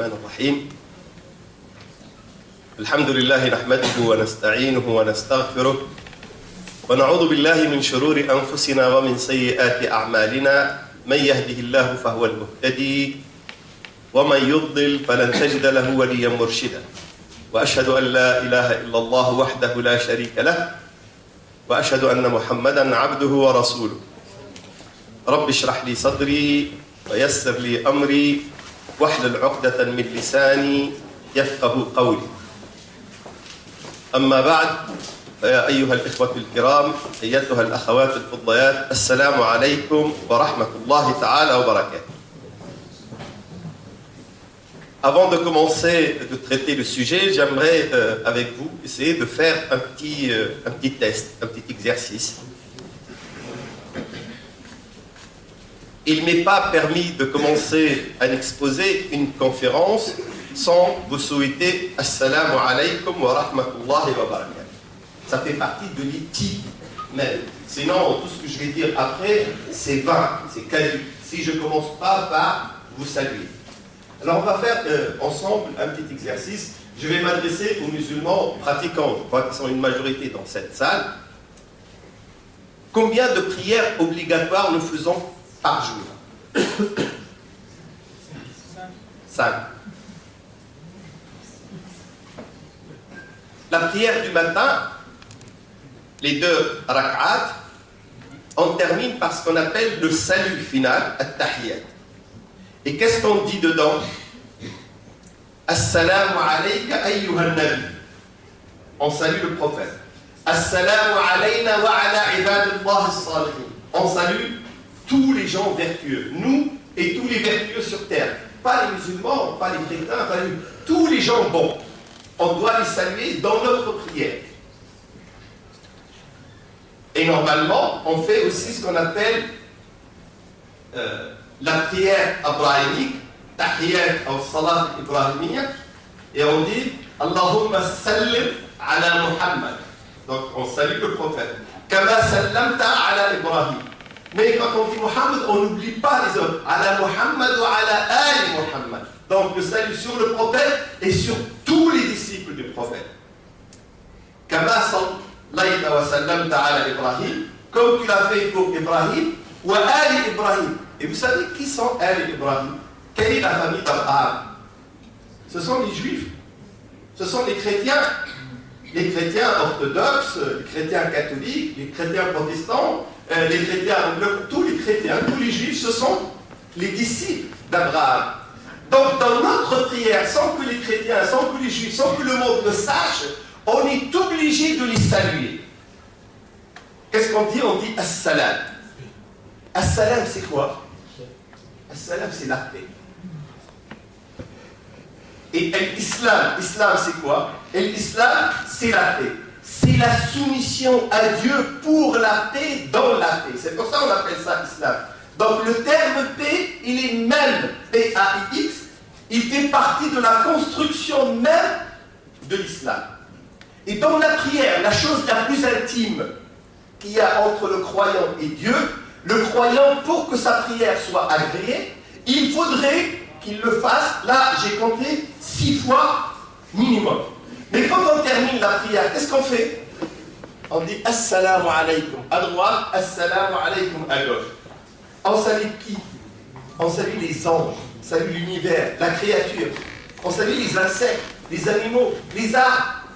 الرحمن الرحيم الحمد لله نحمده ونستعينه ونستغفره ونعوذ بالله من شرور أنفسنا ومن سيئات أعمالنا من يهده الله فهو المهتدي ومن يضلل فلن تجد له وليا مرشدا وأشهد أن لا إله إلا الله وحده لا شريك له وأشهد أن محمدا عبده ورسوله رب اشرح لي صدري ويسر لي أمري واحلل عقدة من لساني يفقه قولي أما بعد فيا أيها الإخوة الكرام أيتها الأخوات الفضليات السلام عليكم ورحمة الله تعالى وبركاته. Avant de commencer de traiter le sujet, j'aimerais avec vous essayer de faire un petit test, un petit exercice. Il m'est pas permis de commencer un exposé, une conférence, sans vous souhaiter Assalamu alaikum wa rahmatullahi wa barakatuh. Ça fait partie de l'éthique même. Sinon, tout ce que je vais dire après, c'est vain, c'est caduc. Si je ne commence pas par vous saluer. Alors on va faire ensemble un petit exercice. Je vais m'adresser aux musulmans pratiquants, je crois qu'ils sont une majorité dans cette salle. Combien de prières obligatoires nous faisons par jour? 5. La prière du matin, les 2 rak'at, on termine par ce qu'on appelle le salut final, at-tahiyyat. Et qu'est-ce qu'on dit dedans? Assalamu alayka ayyuhan nabi. On salue le prophète. Assalamu alayna wa ala ibadillah as-salihin. On salue tous les gens vertueux, nous et tous les vertueux sur terre. Pas les musulmans, pas les chrétiens, pas tous les gens bons. On doit les saluer dans notre prière. Et normalement, on fait aussi ce qu'on appelle la prière abrahamique, tahiyyat ou salat ibrahimiyya, et on dit Allahumma sallim ala Muhammad. Donc on salue le prophète. Kama sallamta ala Ibrahim. Mais quand on dit Muhammad, on n'oublie pas les autres. Ala Muhammad ou ala Ali Muhammad. Donc le salut sur le prophète et sur tous les disciples du prophète. Kama sallayta wa sallamta ala Ibrahim. Comme tu l'as fait pour Ibrahim. Wa Ali Ibrahim. Et vous savez qui sont Ali Ibrahim? Quelle est la famille d'Abraham? Ce sont les juifs. Ce sont les chrétiens. Les chrétiens orthodoxes, les chrétiens catholiques, les chrétiens protestants, les chrétiens anglais, tous les chrétiens, tous les juifs, ce sont les disciples d'Abraham. Donc dans notre prière, sans que les chrétiens, sans que les juifs, sans que le monde le sache, on est obligé de les saluer. Qu'est-ce qu'on dit? On dit As-salam. As-salam, c'est quoi? As-salam, c'est la paix. Et l'islam, l'islam c'est quoi? Et l'islam, c'est la paix. C'est la soumission à Dieu pour la paix dans la paix. C'est pour ça qu'on appelle ça l'islam. Donc le terme paix, il est même P-A-I-X, il fait partie de la construction même de l'islam. Et dans la prière, la chose la plus intime qu'il y a entre le croyant et Dieu, le croyant, pour que sa prière soit agréée, il faudrait qu'il le fasse, là j'ai compté 6 fois minimum. Mais quand on termine la prière, qu'est-ce qu'on fait? On dit Assalamu alaykum à droite, Assalamu alaykum à gauche. On salue qui? On salue les anges, on salue l'univers, la créature. On salue les insectes, les animaux, les arbres.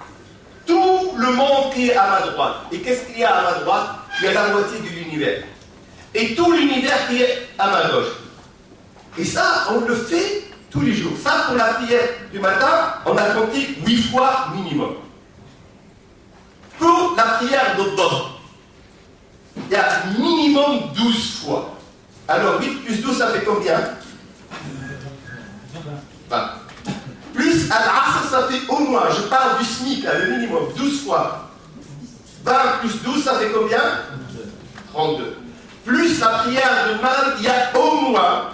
Tout le monde qui est à ma droite. Et qu'est-ce qu'il y a à ma droite? Il y a la moitié de l'univers. Et tout l'univers qui est à ma gauche. Et ça, on le fait tous les jours. Ça, pour la prière du matin, on a compté 8 fois minimum. Pour la prière de Dhuhr, il y a minimum 12 fois. Alors, 8 plus 12, ça fait combien? 20. Plus Al-Asr, ça fait au moins, je parle du SMIC, le minimum, 12 fois. 20 plus 12, ça fait combien? 32. Plus la prière de Maghrib, il y a au moins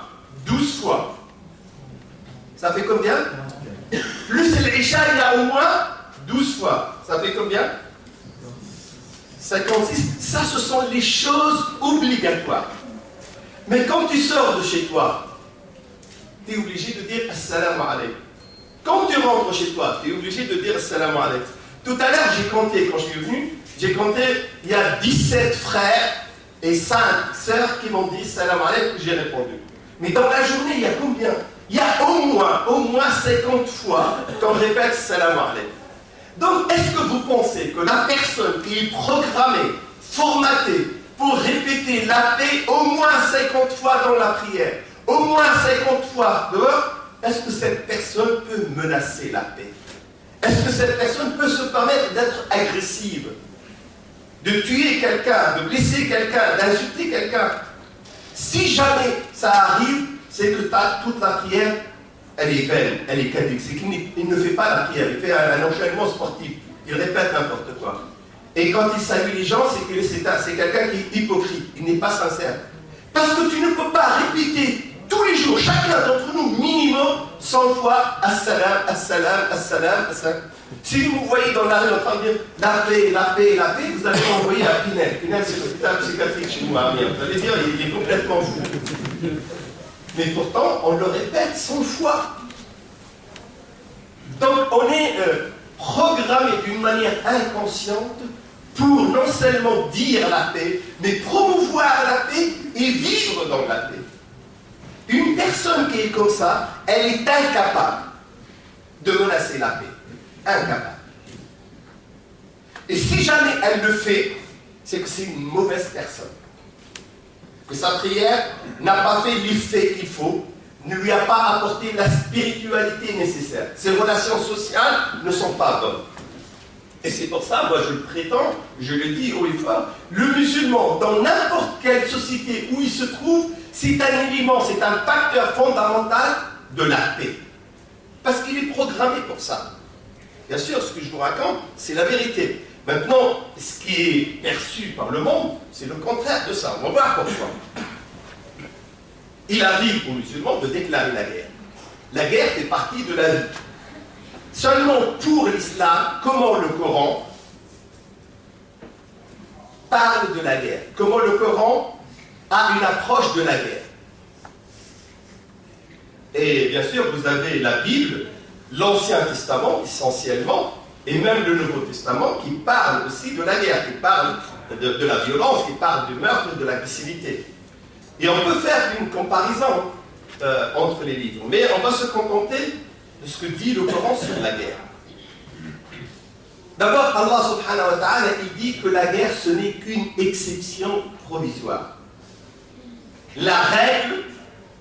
12 fois. Ça fait combien? Plus l'Isha, il y a au moins 12 fois. Ça fait combien? 56. Ça, ce sont les choses obligatoires. Mais quand tu sors de chez toi, tu es obligé de dire Assalamu alaikum. Quand tu rentres chez toi, tu es obligé de dire Assalamu alaikum. Tout à l'heure, j'ai compté, quand je suis venu, j'ai compté, il y a 17 frères et 5 sœurs qui m'ont dit Salam alaikum, j'ai répondu. Mais dans la journée, il y a combien? Il y a au moins 50 fois qu'on répète Salam alaikum. Donc, est-ce que vous pensez que la personne qui est programmée, formatée pour répéter la paix au moins 50 fois dans la prière, au moins 50 fois dehors, est-ce que cette personne peut menacer la paix? Est-ce que cette personne peut se permettre d'être agressive, de tuer quelqu'un, de blesser quelqu'un, d'insulter quelqu'un? Si jamais ça arrive, c'est que toute la prière, elle est vaine, elle est caduque. C'est qu'il ne fait pas la prière, il fait un enchaînement sportif, il répète n'importe quoi. Et quand il salue les gens, c'est quelqu'un qui est hypocrite, il n'est pas sincère. Parce que tu ne peux pas répéter tous les jours, chacun d'entre nous, minimum 100 fois Assalam, Assalam, Assalam, Assalam. Si vous me voyez dans la rue en train de dire la paix, la paix, la paix, vous allez m'envoyer à Pinel. Pinel, c'est l'hôpital psychiatrique chez nous à Amiens. Vous allez dire, il est complètement fou. Mais pourtant, on le répète 100 fois. Donc, on est programmé d'une manière inconsciente pour non seulement dire la paix, mais promouvoir la paix et vivre dans la paix. Une personne qui est comme ça, elle est incapable de menacer la paix. Incapable. Et si jamais elle le fait, c'est que c'est une mauvaise personne. Que sa prière n'a pas fait l'effet qu'il faut, ne lui a pas apporté la spiritualité nécessaire. Ses relations sociales ne sont pas bonnes. Et c'est pour ça, moi je le prétends, je le dis haut et fort, le musulman, dans n'importe quelle société où il se trouve, c'est un élément, c'est un facteur fondamental de la paix. Parce qu'il est programmé pour ça. Bien sûr, ce que je vous raconte, c'est la vérité. Maintenant, ce qui est perçu par le monde, c'est le contraire de ça. On va voir pourquoi. Il arrive aux musulmans de déclarer la guerre. La guerre fait partie de la vie. Seulement pour l'islam, comment le Coran parle de la guerre? Comment le Coran a une approche de la guerre? Et bien sûr, vous avez la Bible, l'Ancien Testament essentiellement, et même le Nouveau Testament qui parle aussi de la guerre, qui parle de la violence, qui parle du meurtre, de l'agressivité. Et on peut faire une comparaison entre les livres, mais on va se contenter de ce que dit le Coran sur la guerre. D'abord, Allah subhanahu wa ta'ala, il dit que la guerre, ce n'est qu'une exception provisoire. La règle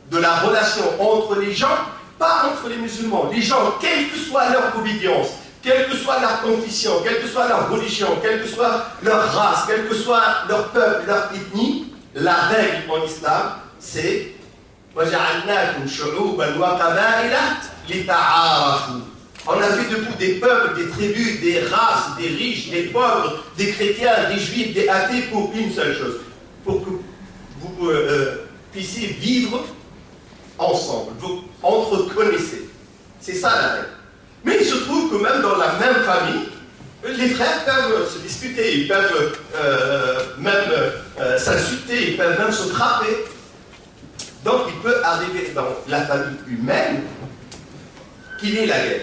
de la relation entre les gens, pas entre les musulmans, les gens, quelle que soit leur obédience, quelle que soit leur condition, quelle que soit leur religion, quelle que soit leur race, quel que soit leur peuple, leur ethnie, la règle en islam, c'est وَجَعَلْنَاكُمْ شُعُوبًا وَقَبَائِلَ لِتَعَارَفُوا. On a fait debout des peuples, des tribus, des races, des riches, des pauvres, des chrétiens, des juifs, des athées, pour une seule chose, pour que vous puissiez vivre ensemble, vous entreconnaissez. C'est ça la règle. Mais il se trouve que même dans la même famille, les frères peuvent se disputer, ils peuvent même s'insulter, ils peuvent même se frapper. Donc il peut arriver dans la famille humaine qu'il y ait la guerre.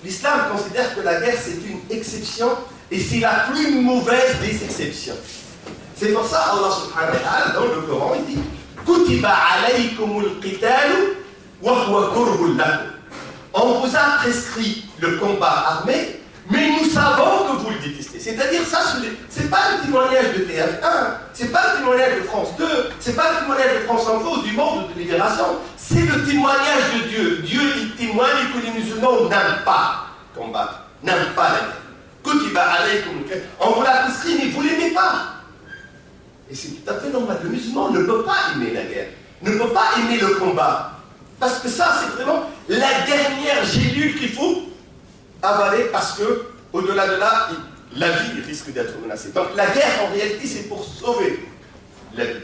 L'islam considère que la guerre c'est une exception et c'est la plus mauvaise des exceptions. C'est pour ça Allah subhanahu wa ta'ala dans le Coran il dit Kutiba alaykumul qitalu wa huwa kurhun lakum. On vous a prescrit le combat armé, mais nous savons que vous le détestez. C'est-à-dire ça, c'est pas le témoignage de TF1, c'est pas le témoignage de France 2, c'est pas le témoignage de France Info, du Monde de Libération, c'est le témoignage de Dieu. Dieu, il témoigne que les musulmans n'aiment pas combattre, n'aiment pas la guerre. Kutiba alaykum, on vous l'a prescrit, mais vous ne l'aimez pas. Et c'est tout à fait normal. Le musulman ne peut pas aimer la guerre, ne peut pas aimer le combat. Parce que ça, c'est vraiment la dernière gélule qu'il faut avaler parce que, au-delà de là, la vie risque d'être menacée. Donc la guerre, en réalité, c'est pour sauver la vie.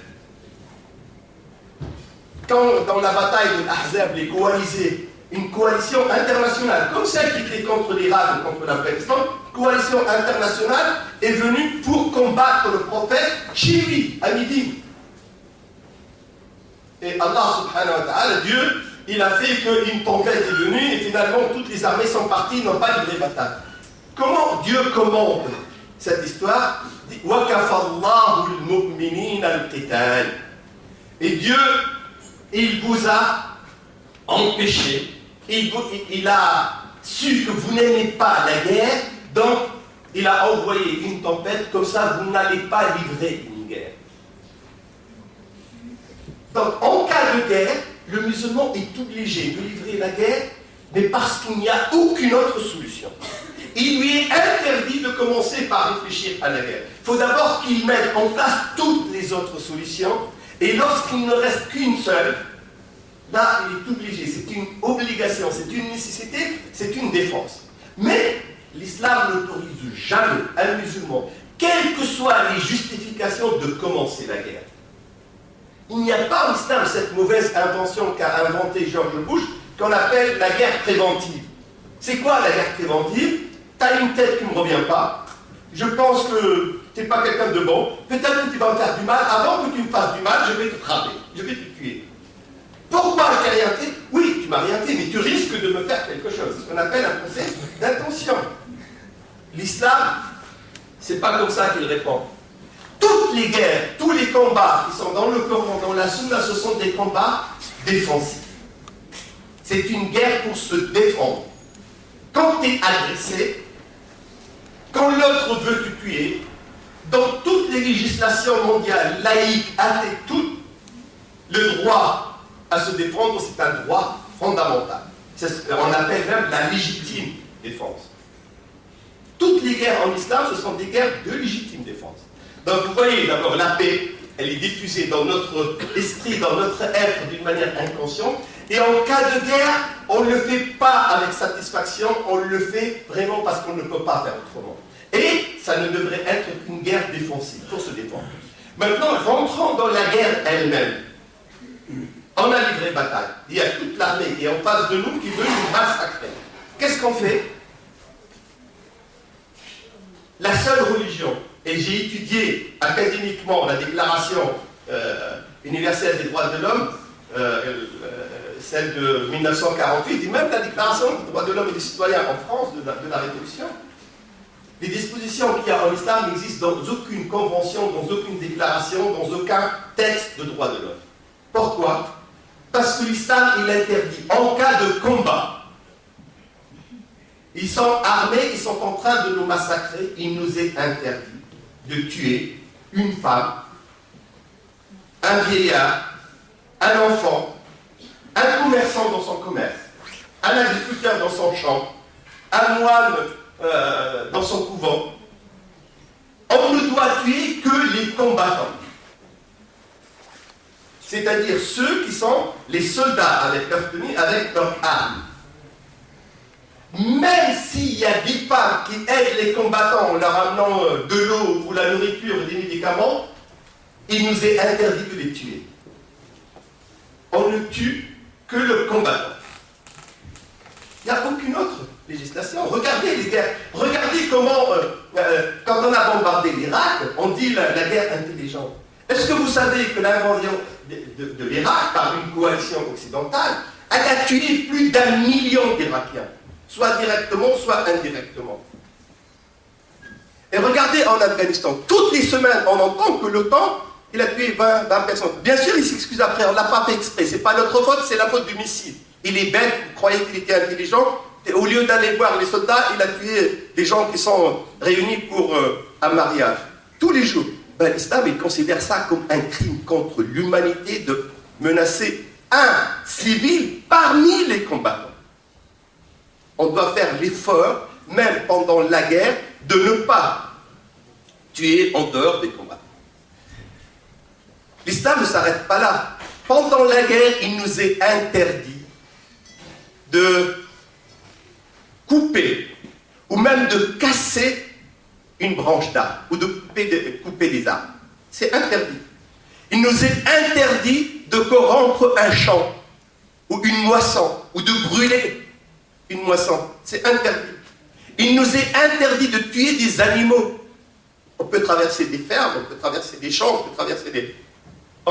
Quand, dans la bataille de l'Ahzab, les coalisés, une coalition internationale, comme celle qui était contre l'Irak ou contre l'Afghanistan, coalition internationale est venue pour combattre le prophète chez lui, à Médine. Et Allah subhanahu wa ta'ala, Dieu, il a fait qu'une tempête est venue et finalement toutes les armées sont parties, n'ont pas livré bataille. Comment Dieu commande cette histoire? وَكَفَى الْمُؤْمِنِينَ الْقِتَالِ. Et Dieu, il vous a empêché, il a su que vous n'aimez pas la guerre, donc il a envoyé une tempête, comme ça vous n'allez pas livrer une guerre. Donc en cas de guerre, le musulman est obligé de livrer la guerre, mais parce qu'il n'y a aucune autre solution. Il lui est interdit de commencer par réfléchir à la guerre. Il faut d'abord qu'il mette en place toutes les autres solutions, et lorsqu'il ne reste qu'une seule, là il est obligé, c'est une obligation, c'est une nécessité, c'est une défense. Mais l'islam n'autorise jamais un musulman, quelles que soient les justifications, de commencer la guerre. Il n'y a pas en islam cette mauvaise invention qu'a inventée George Bush, qu'on appelle la guerre préventive. C'est quoi la guerre préventive? T'as une tête qui ne me revient pas, je pense que tu n'es pas quelqu'un de bon, peut-être que tu vas me faire du mal, avant que tu me fasses du mal, je vais te frapper, je vais te tuer. Pourquoi je t'ai rien fait? Oui, tu m'as rien fait, mais tu risques de me faire quelque chose. C'est ce qu'on appelle un procès d'intention. L'islam, c'est pas comme ça qu'il répond. Toutes les guerres, tous les combats qui sont dans le Coran, dans la Sunna, ce sont des combats défensifs. C'est une guerre pour se défendre. Quand tu es agressé, quand l'autre veut te tuer, dans toutes les législations mondiales, laïques, athées, tout, le droit à se défendre, c'est un droit fondamental. On appelle même la légitime défense. Toutes les guerres en islam, ce sont des guerres de légitime défense. Donc vous voyez, d'abord, la paix, elle est diffusée dans notre esprit, dans notre être d'une manière inconsciente. Et en cas de guerre, on ne le fait pas avec satisfaction, on le fait vraiment parce qu'on ne peut pas faire autrement. Et ça ne devrait être qu'une guerre défensive, pour se défendre. Maintenant, rentrons dans la guerre elle-même. On a livré bataille. Il y a toute l'armée qui est en face de nous qui veut nous massacrer. Qu'est-ce qu'on fait? La seule religion, et j'ai étudié académiquement la déclaration universelle des droits de l'homme, celle de 1948, et même la déclaration des droits de l'homme et des citoyens en France de la Révolution, les dispositions qu'il y a en islam n'existent dans aucune convention, dans aucune déclaration, dans aucun texte de droits de l'homme. Pourquoi? Parce que l'islam, il interdit, en cas de combat, ils sont armés, ils sont en train de nous massacrer, il nous est interdit de tuer une femme, un vieillard, un enfant, un commerçant dans son commerce, un agriculteur dans son champ, un moine dans son couvent. On ne doit tuer que les combattants. C'est-à-dire ceux qui sont les soldats avec leur tenue, avec leurs armes. Même s'il y a des femmes qui aident les combattants en leur amenant de l'eau ou la nourriture ou des médicaments, il nous est interdit de les tuer. On ne tue que le combattant. Il n'y a aucune autre législation. Regardez les guerres. Regardez comment, quand on a bombardé l'Irak, on dit la guerre intelligente. Est-ce que vous savez que l'invasion de l'Irak par une coalition occidentale, elle a tué plus d'1 million d'Irakiens, soit directement, soit indirectement. Et regardez en Afghanistan, toutes les semaines, on entend que l'OTAN, il a tué 20 personnes. Bien sûr, il s'excuse après, on ne l'a pas fait exprès, c'est pas notre faute, c'est la faute du missile. Il est bête, vous croyez qu'il était intelligent, et au lieu d'aller voir les soldats, il a tué des gens qui sont réunis pour un mariage. Tous les jours. Ben, l'islam, il considère ça comme un crime contre l'humanité de menacer un civil parmi les combattants. On doit faire l'effort, même pendant la guerre, de ne pas tuer en dehors des combats. L'islam ne s'arrête pas là. Pendant la guerre, il nous est interdit de couper ou même de casser une branche d'arbre ou de couper des arbres. C'est interdit. Il nous est interdit de corrompre un champ ou une moisson ou de brûler une moisson. C'est interdit. Il nous est interdit de tuer des animaux. On peut traverser des fermes, on peut traverser des champs, on peut traverser des...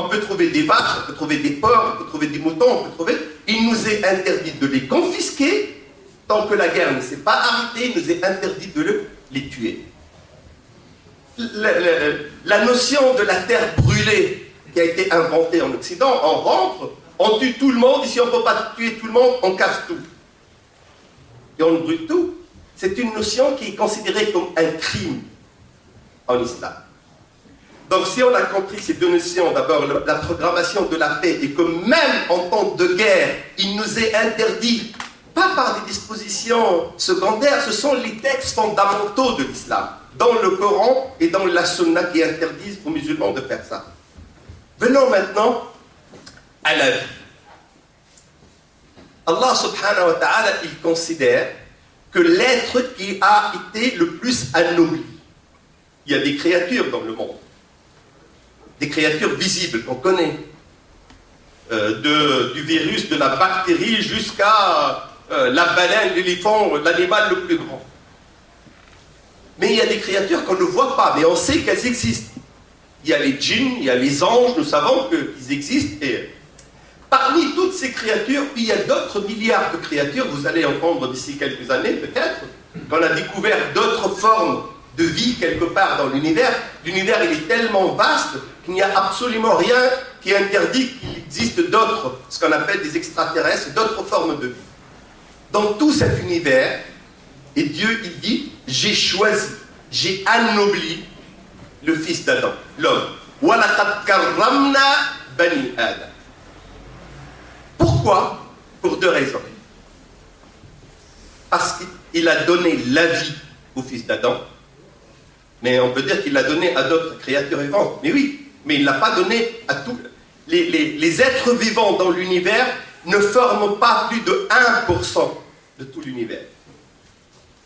On peut trouver des vaches, on peut trouver des porcs, on peut trouver des moutons, Il nous est interdit de les confisquer tant que la guerre ne s'est pas arrêtée. Il nous est interdit de les tuer. La notion de la terre brûlée qui a été inventée en Occident, on rentre, on tue tout le monde, et si on ne peut pas tuer tout le monde, on casse tout. Et on brûle tout. C'est une notion qui est considérée comme un crime en islam. Donc si on a compris ces deux notions, d'abord la programmation de la paix, et que même en temps de guerre, il nous est interdit, pas par des dispositions secondaires, ce sont les textes fondamentaux de l'islam, dans le Coran et dans la Sunna qui interdisent aux musulmans de faire ça. Venons maintenant à la vie. Allah subhanahu wa ta'ala, il considère que l'être qui a été le plus anobli. Il y a des créatures dans le monde, des créatures visibles qu'on connaît, du virus, de la bactérie jusqu'à la baleine, l'éléphant, l'animal le plus grand. Mais il y a des créatures qu'on ne voit pas, mais on sait qu'elles existent. Il y a les djinns, il y a les anges, nous savons qu'ils existent. Et parmi toutes ces créatures, puis il y a d'autres milliards de créatures, vous allez entendre d'ici quelques années peut-être, qu'on a découvert d'autres formes de vie quelque part dans l'univers. L'univers, il est tellement vaste qu'il n'y a absolument rien qui interdit qu'il existe d'autres, ce qu'on appelle des extraterrestres, d'autres formes de vie. Dans tout cet univers, et Dieu, il dit, j'ai choisi, j'ai anobli le fils d'Adam, l'homme. وَلَقَدْ كَرَّمْنَا بَنِي آدَمَ. Pourquoi? Pour deux raisons. Parce qu'il a donné la vie au fils d'Adam, mais on peut dire qu'il l'a donné à d'autres créatures vivantes. Mais oui, mais il ne l'a pas donné à tous. Les êtres vivants dans l'univers ne forment pas plus de 1% de tout l'univers.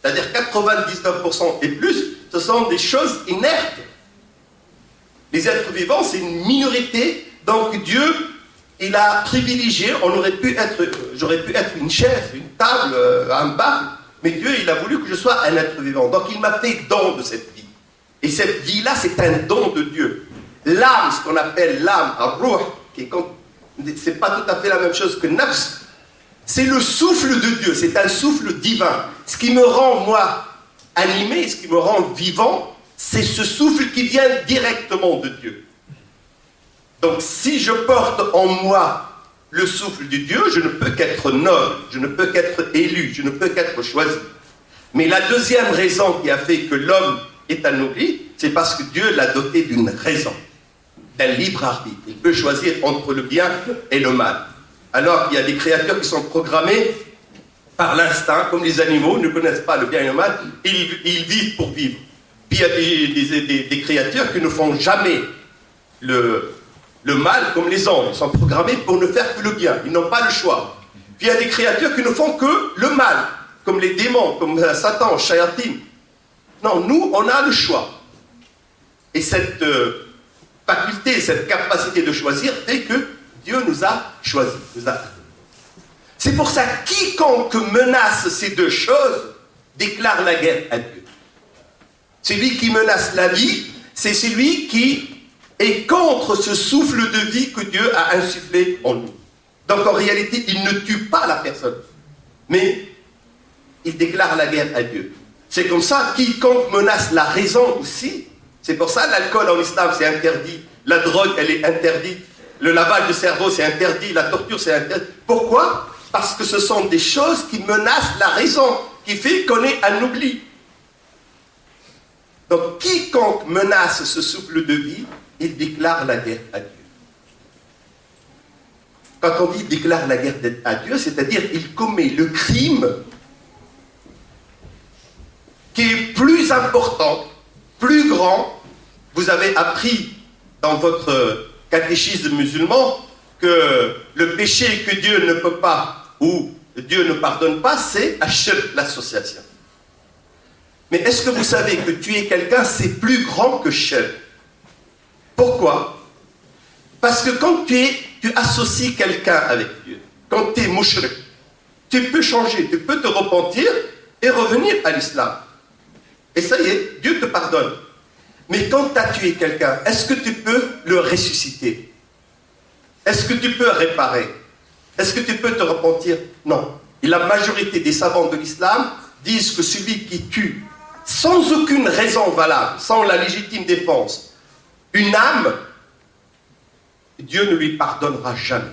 C'est-à-dire 99% et plus, ce sont des choses inertes. Les êtres vivants, c'est une minorité, donc Dieu, il a privilégié, j'aurais pu être une chaise, une table, un bar, mais Dieu, il a voulu que je sois un être vivant. Donc il m'a fait don de cette vie. Et cette vie-là, c'est un don de Dieu. L'âme, ce qu'on appelle l'âme, ar-ruh, c'est pas tout à fait la même chose que nafs, c'est le souffle de Dieu, c'est un souffle divin. Ce qui me rend, moi, animé, ce qui me rend vivant, c'est ce souffle qui vient directement de Dieu. Donc si je porte en moi le souffle de Dieu, je ne peux qu'être noble, je ne peux qu'être élu, je ne peux qu'être choisi. Mais la deuxième raison qui a fait que l'homme est anobli, c'est parce que Dieu l'a doté d'une raison, d'un libre arbitre. Il peut choisir entre le bien et le mal. Alors qu'il y a des créatures qui sont programmées par l'instinct, comme les animaux, ne connaissent pas le bien et le mal, ils vivent pour vivre. Puis il y a des créatures qui ne font jamais le mal, comme les anges. Ils sont programmés pour ne faire que le bien, ils n'ont pas le choix. Puis il y a des créatures qui ne font que le mal, comme les démons, comme Satan, Shayatin. Non, nous, on a le choix. Et cette faculté, cette capacité de choisir fait que Dieu nous a choisis. C'est pour ça que quiconque menace ces deux choses déclare la guerre à Dieu. Celui qui menace la vie, c'est celui qui est contre ce souffle de vie que Dieu a insufflé en nous. Donc en réalité, il ne tue pas la personne, mais il déclare la guerre à Dieu. C'est comme ça, quiconque menace la raison aussi. C'est pour ça l'alcool en islam c'est interdit, la drogue elle est interdite, le lavage de cerveau c'est interdit, la torture c'est interdit. Pourquoi? Parce que ce sont des choses qui menacent la raison, qui fait qu'on est anobli. Donc quiconque menace ce souffle de vie, il déclare la guerre à Dieu. Quand on dit déclare la guerre à Dieu, c'est-à-dire il commet le crime qui est plus important, plus grand. Vous avez appris dans votre catéchisme musulman que le péché que Dieu ne peut pas ou Dieu ne pardonne pas, c'est ashirk, l'association. Mais est-ce que vous savez que tuer quelqu'un, c'est plus grand que shirk? Pourquoi? Parce que quand tu associes quelqu'un avec Dieu, quand tu es mushrik, tu peux changer, tu peux te repentir et revenir à l'islam. Et ça y est, Dieu te pardonne. Mais quand tu as tué quelqu'un, est-ce que tu peux le ressusciter? Est-ce que tu peux réparer? Est-ce que tu peux te repentir? Non. Et la majorité des savants de l'islam disent que celui qui tue, sans aucune raison valable, sans la légitime défense, une âme, Dieu ne lui pardonnera jamais.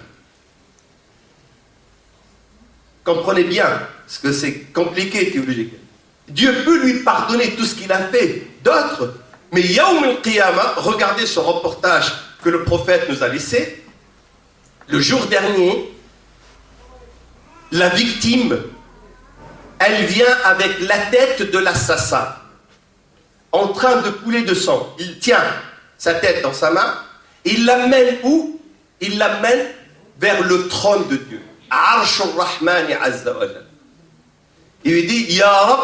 Comprenez bien, parce que c'est compliqué théologiquement. Dieu peut lui pardonner tout ce qu'il a fait, d'autres. Mais Yawm al-Qiyamah, regardez ce reportage que le prophète nous a laissé. Le jour dernier, la victime, elle vient avec la tête de l'assassin, en train de couler de sang. Il tient sa tête dans sa main, et il l'amène où? Il l'amène vers le trône de Dieu. Arsh al-Rahmani Azza wa Jal. Il lui dit, Ya Rab,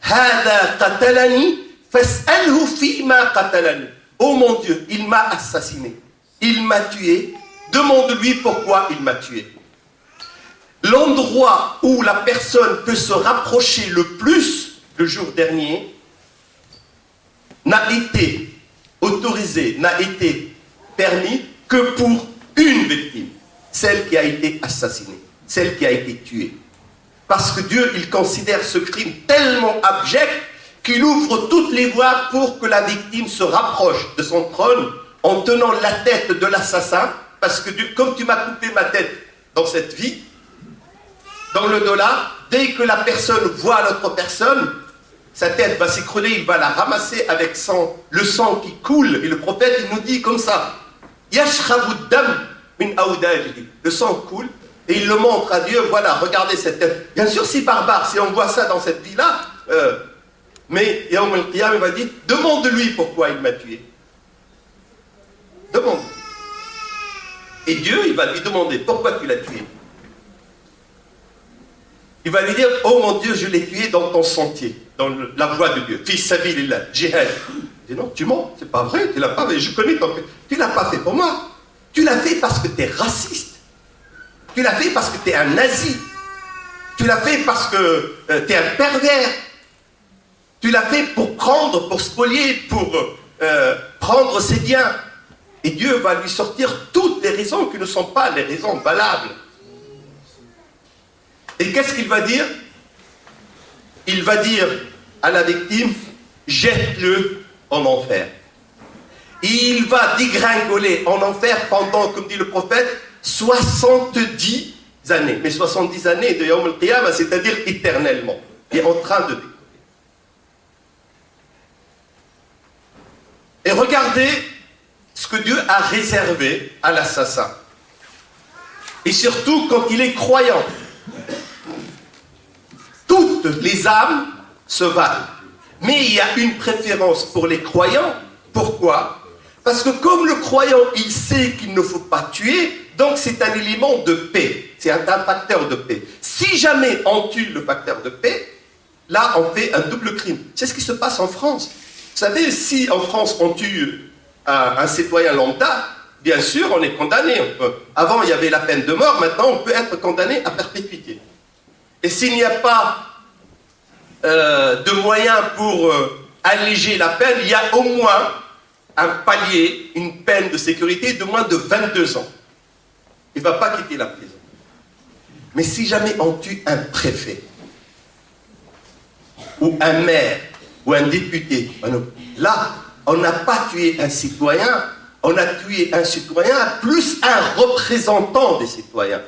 hada qatalani, fas'alhu fima qatalani. Oh mon Dieu, il m'a assassiné, il m'a tué, demande-lui pourquoi il m'a tué. L'endroit où la personne peut se rapprocher le plus, le jour dernier, n'a été autorisé, n'a été permis que pour une victime, celle qui a été assassinée, celle qui a été tuée. Parce que Dieu, il considère ce crime tellement abject qu'il ouvre toutes les voies pour que la victime se rapproche de son trône en tenant la tête de l'assassin, parce que Dieu, comme tu m'as coupé ma tête dans cette vie, dans le dollar, dès que la personne voit l'autre personne, sa tête va s'écrouler, il va la ramasser avec le sang qui coule. Et le prophète, il nous dit comme ça, Yashrabu dam min awdajihi. Le sang coule, et il le montre à Dieu, voilà, regardez cette tête. Bien sûr, c'est barbare, si on voit ça dans cette vie-là, mais Yawm al-Qiyam, il va dire, demande-lui pourquoi il m'a tué. Demande. Et Dieu, il va lui demander, pourquoi tu l'as tué? Il va lui dire, oh mon Dieu, je l'ai tué dans ton sentier, dans la voie de Dieu. Fi sabilillah, jihad. Il dit non, tu mens, c'est pas vrai, tu l'as pas fait, je connais ton cœur. Tu l'as pas fait pour moi. Tu l'as fait parce que tu es raciste. Tu l'as fait parce que tu es un nazi. Tu l'as fait parce que tu es un pervers. Tu l'as fait pour prendre, pour spolier, pour prendre ses biens. Et Dieu va lui sortir toutes les raisons qui ne sont pas les raisons valables. Et qu'est-ce qu'il va dire? Il va dire à la victime, jette-le en enfer. Et il va dégringoler en enfer pendant, comme dit le prophète, 70 années. Mais 70 années de Yawm al-Qiyamah, c'est-à-dire éternellement. Il est en train de décoller. Et regardez ce que Dieu a réservé à l'assassin. Et surtout quand il est croyant. Toutes les âmes se valent. Mais il y a une préférence pour les croyants. Pourquoi? Parce que comme le croyant, il sait qu'il ne faut pas tuer, donc c'est un élément de paix. C'est un facteur de paix. Si jamais on tue le facteur de paix, là on fait un double crime. C'est ce qui se passe en France. Vous savez, si en France on tue un citoyen lambda, bien sûr on est condamné. Avant il y avait la peine de mort, maintenant on peut être condamné à perpétuité. Et s'il n'y a pas de moyens pour alléger la peine, il y a au moins un palier, une peine de sécurité de moins de 22 ans. Il ne va pas quitter la prison. Mais si jamais on tue un préfet, ou un maire, ou un député, là, on n'a pas tué un citoyen, on a tué un citoyen plus un représentant des citoyens.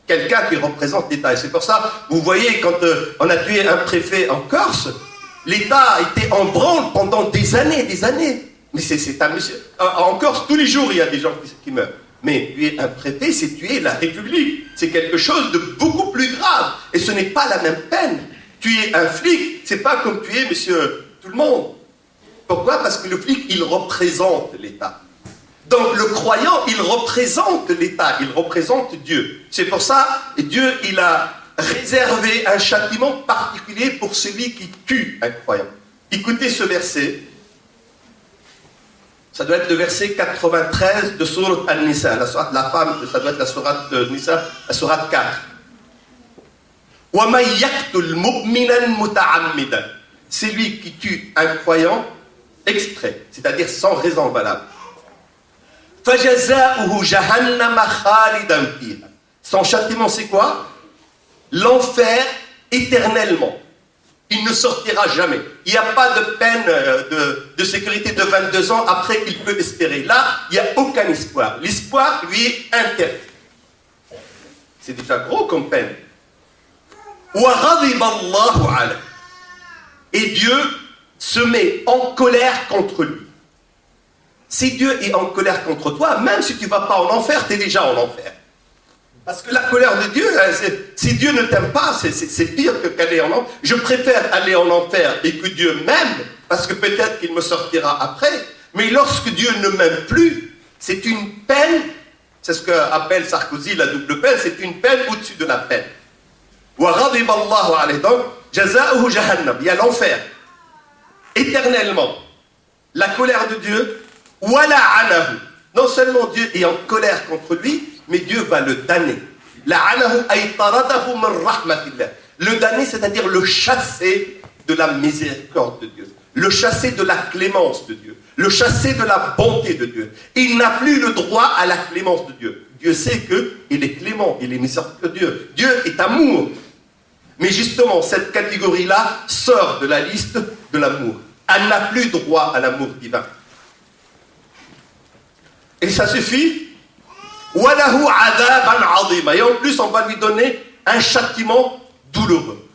Quelqu'un qui représente l'État. Et c'est pour ça, vous voyez, quand on a tué un préfet en Corse, l'État a été en branle pendant des années, des années. Mais c'est un monsieur. En Corse, tous les jours, il y a des gens qui meurent. Mais tuer un préfet, c'est tuer la République. C'est quelque chose de beaucoup plus grave. Et ce n'est pas la même peine. Tuer un flic, c'est pas comme tuer monsieur tout le monde. Pourquoi? Parce que le flic, il représente l'État. Donc le croyant, il représente l'État, il représente Dieu. C'est pour ça que Dieu, il a réservé un châtiment particulier pour celui qui tue un croyant. Écoutez ce verset. Ça doit être le verset 93 de Sourate An-Nisa, la sourate de la femme, ça doit être la sourate de Nisa, la sourate 4. وَمَنْ يَقْتُلْ مُؤْمِنًا مُتَعَمِّدًا. Celui qui tue un croyant extrait, c'est-à-dire sans raison valable. فَجَزَاؤُهُ جَهَنَّمَ خَالِدًا فِيهَا. Son châtiment, c'est quoi? L'enfer éternellement. Il ne sortira jamais. Il n'y a pas de peine de sécurité de 22 ans après qu'il peut espérer. Là, il n'y a aucun espoir. L'espoir, lui, est interdit. C'est déjà gros comme peine. وَغَضِبَ اللَّهُ عَلَيْهِ. Et Dieu se met en colère contre lui. Si Dieu est en colère contre toi, même si tu ne vas pas en enfer, tu es déjà en enfer. Parce que la colère de Dieu, si Dieu ne t'aime pas, c'est pire que qu'aller en enfer. Je préfère aller en enfer et que Dieu m'aime, parce que peut-être qu'il me sortira après. Mais lorsque Dieu ne m'aime plus, c'est une peine, c'est ce qu'appelle Sarkozy la double peine, c'est une peine au-dessus de la peine. وَغَضِبَ اللَّهُ عَلَيْهِ. Donc, جَزَاؤُهُ جَهَنَّمَ. Il y a l'enfer. Éternellement. La colère de Dieu. وَلَعَنَهُ. Non seulement Dieu est en colère contre lui, mais Dieu va le damner. لَعَنَهُ أَيْ طَرَدَهُ مِنْ رَحْمَةِ اللَّهِ. Le damner, c'est-à-dire le chasser de la miséricorde de Dieu. Le chasser de la clémence de Dieu. Le chasser de la bonté de Dieu. Il n'a plus le droit à la clémence de Dieu. Dieu sait qu'il est clément, il est miséricordieux. Dieu est amour. Mais justement, cette catégorie-là sort de la liste de l'amour. Elle n'a plus droit à l'amour divin. Et ça suffit. وَلَهُ عَذَابًا عَظِيمًا. Et en plus, on va lui donner un châtiment douloureux.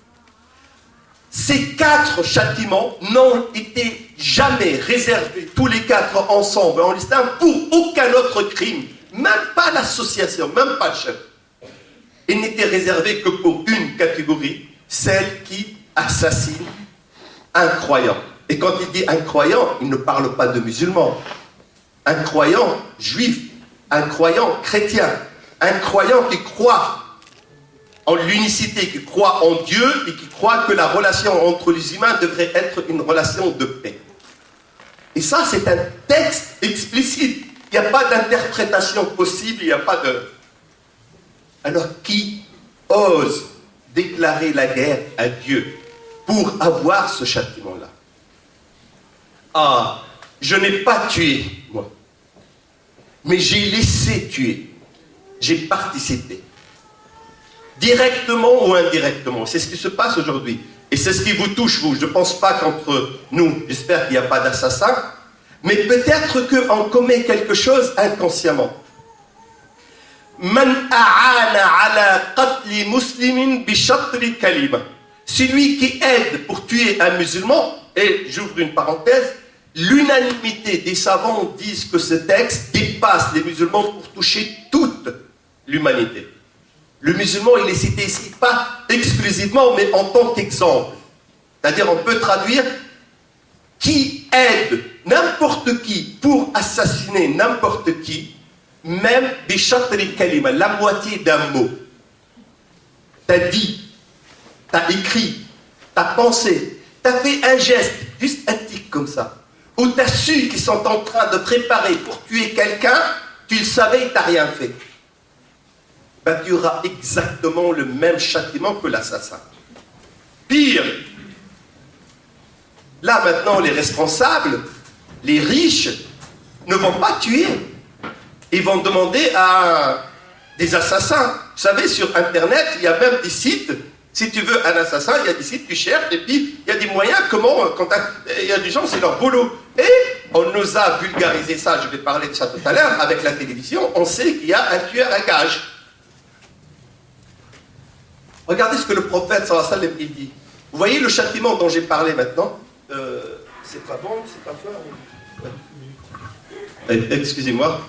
Ces 4 châtiments n'ont été jamais réservés, tous les 4 ensemble, en listant, pour aucun autre crime. Même pas l'association, même pas le chef. Il n'était réservé que pour une catégorie, celle qui assassine un croyant. Et quand il dit un croyant, il ne parle pas de musulman. Un croyant juif, un croyant chrétien, un croyant qui croit en l'unicité, qui croit en Dieu et qui croit que la relation entre les humains devrait être une relation de paix. Et ça, c'est un texte explicite. Il n'y a pas d'interprétation possible, il n'y a pas de... Alors, qui ose déclarer la guerre à Dieu pour avoir ce châtiment-là? Ah, je n'ai pas tué, moi. Mais j'ai laissé tuer. J'ai participé. Directement ou indirectement. C'est ce qui se passe aujourd'hui. Et c'est ce qui vous touche, vous. Je ne pense pas qu'entre nous, j'espère qu'il n'y a pas d'assassin, mais peut-être qu'on commet quelque chose inconsciemment. Man a'ana ala qatli muslimin bi shatri kalima. Celui qui aide pour tuer un musulman, et j'ouvre une parenthèse, l'unanimité des savants disent que ce texte dépasse les musulmans pour toucher toute l'humanité. Le musulman, il est cité ici, pas exclusivement, mais en tant qu'exemple. C'est-à-dire, on peut traduire qui aide n'importe qui pour assassiner n'importe qui, même des shatri kalima, la moitié d'un mot. T'as dit, t'as écrit, t'as pensé, t'as fait un geste, juste un tic comme ça. Ou t'as su qu'ils sont en train de préparer pour tuer quelqu'un, tu le savais et t'as rien fait. Ben, tu auras exactement le même châtiment que l'assassin. Pire, là maintenant les responsables, les riches, ne vont pas tuer. Ils vont demander à des assassins. Vous savez, sur Internet, il y a même des sites. Si tu veux un assassin, il y a des sites, tu cherches, et puis il y a des moyens, il y a des gens, c'est leur boulot. Et on nous a vulgarisé ça, je vais parler de ça tout à l'heure, avec la télévision, on sait qu'il y a un tueur à gages. Regardez ce que le prophète, sallallahu alayhi wa sallam, il dit. Vous voyez le châtiment dont j'ai parlé maintenant? C'est pas bon, c'est pas fort. Excusez-moi.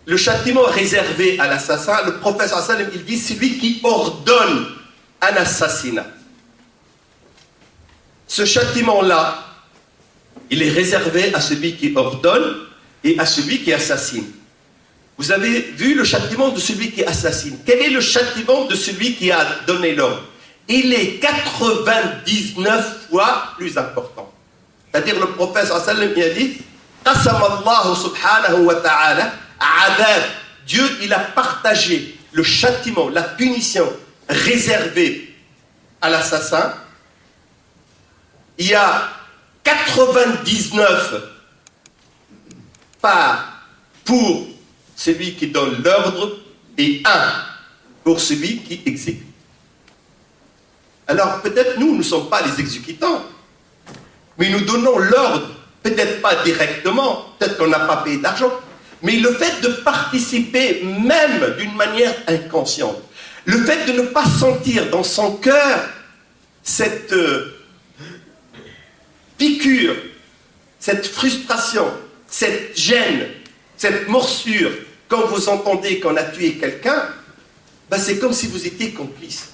Le châtiment réservé à l'assassin, le prophète sallallahu alayhi wa sallam, il dit, c'est lui qui ordonne un assassinat. Ce châtiment-là, il est réservé à celui qui ordonne et à celui qui assassine. Vous avez vu le châtiment de celui qui assassine. Quel est le châtiment de celui qui a donné l'ordre? Il est 99 fois plus important. C'est-à-dire le prophète sallallahu alayhi wa sallam, il a dit, Qasamallahu subhanahu wa ta'ala adab. Dieu, il a partagé le châtiment, la punition réservée à l'assassin. Il y a 99 part pour celui qui donne l'ordre et 1 pour celui qui exécute. Alors peut-être nous ne sommes pas les exécutants, mais nous donnons l'ordre, peut-être pas directement, peut-être qu'on n'a pas payé d'argent, mais le fait de participer même d'une manière inconsciente, le fait de ne pas sentir dans son cœur cette piqûre, cette frustration, cette gêne, cette morsure, quand vous entendez qu'on a tué quelqu'un, ben c'est comme si vous étiez complice.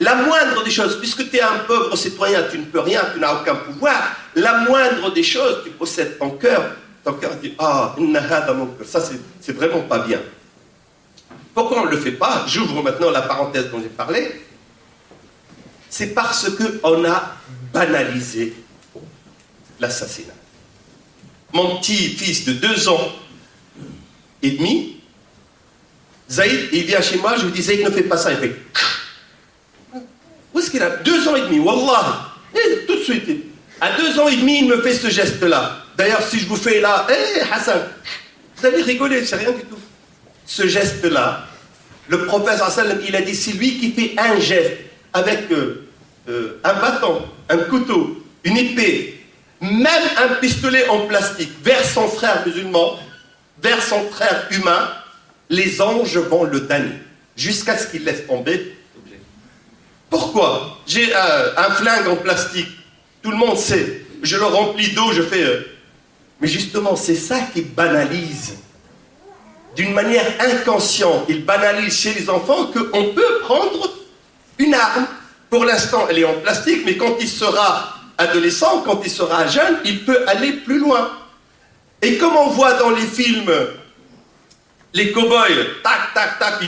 La moindre des choses, puisque tu es un pauvre citoyen, tu ne peux rien, tu n'as aucun pouvoir, la moindre des choses, tu possèdes ton cœur dit « Ah, ça c'est vraiment pas bien ». Pourquoi on ne le fait pas? J'ouvre maintenant la parenthèse dont j'ai parlé. C'est parce qu'on a banalisé l'assassinat. Mon petit-fils de 2 ans et demi, Zaïd, il vient chez moi, je lui dis « Zaïd, ne fais pas ça ». Il fait « Où est-ce qu'il a 2 ans et demi, wallah ». Et tout de suite, à 2 ans et demi, il me fait ce geste-là. D'ailleurs, si je vous fais là, Hassan, vous allez rigoler, c'est rien du tout. Ce geste-là, le prophète sallam, il a dit, c'est lui qui fait un geste avec un bâton, un couteau, une épée, même un pistolet en plastique, vers son frère musulman, vers son frère humain, les anges vont le damner, jusqu'à ce qu'il laisse tomber. Pourquoi? J'ai un flingue en plastique, tout le monde sait, je le remplis d'eau, je fais... Mais justement, c'est ça qui banalise. D'une manière inconsciente, il banalise chez les enfants qu'on peut prendre une arme. Pour l'instant, elle est en plastique, mais quand il sera adolescent, quand il sera jeune, il peut aller plus loin. Et comme on voit dans les films, les cow-boys, tac, tac, tac,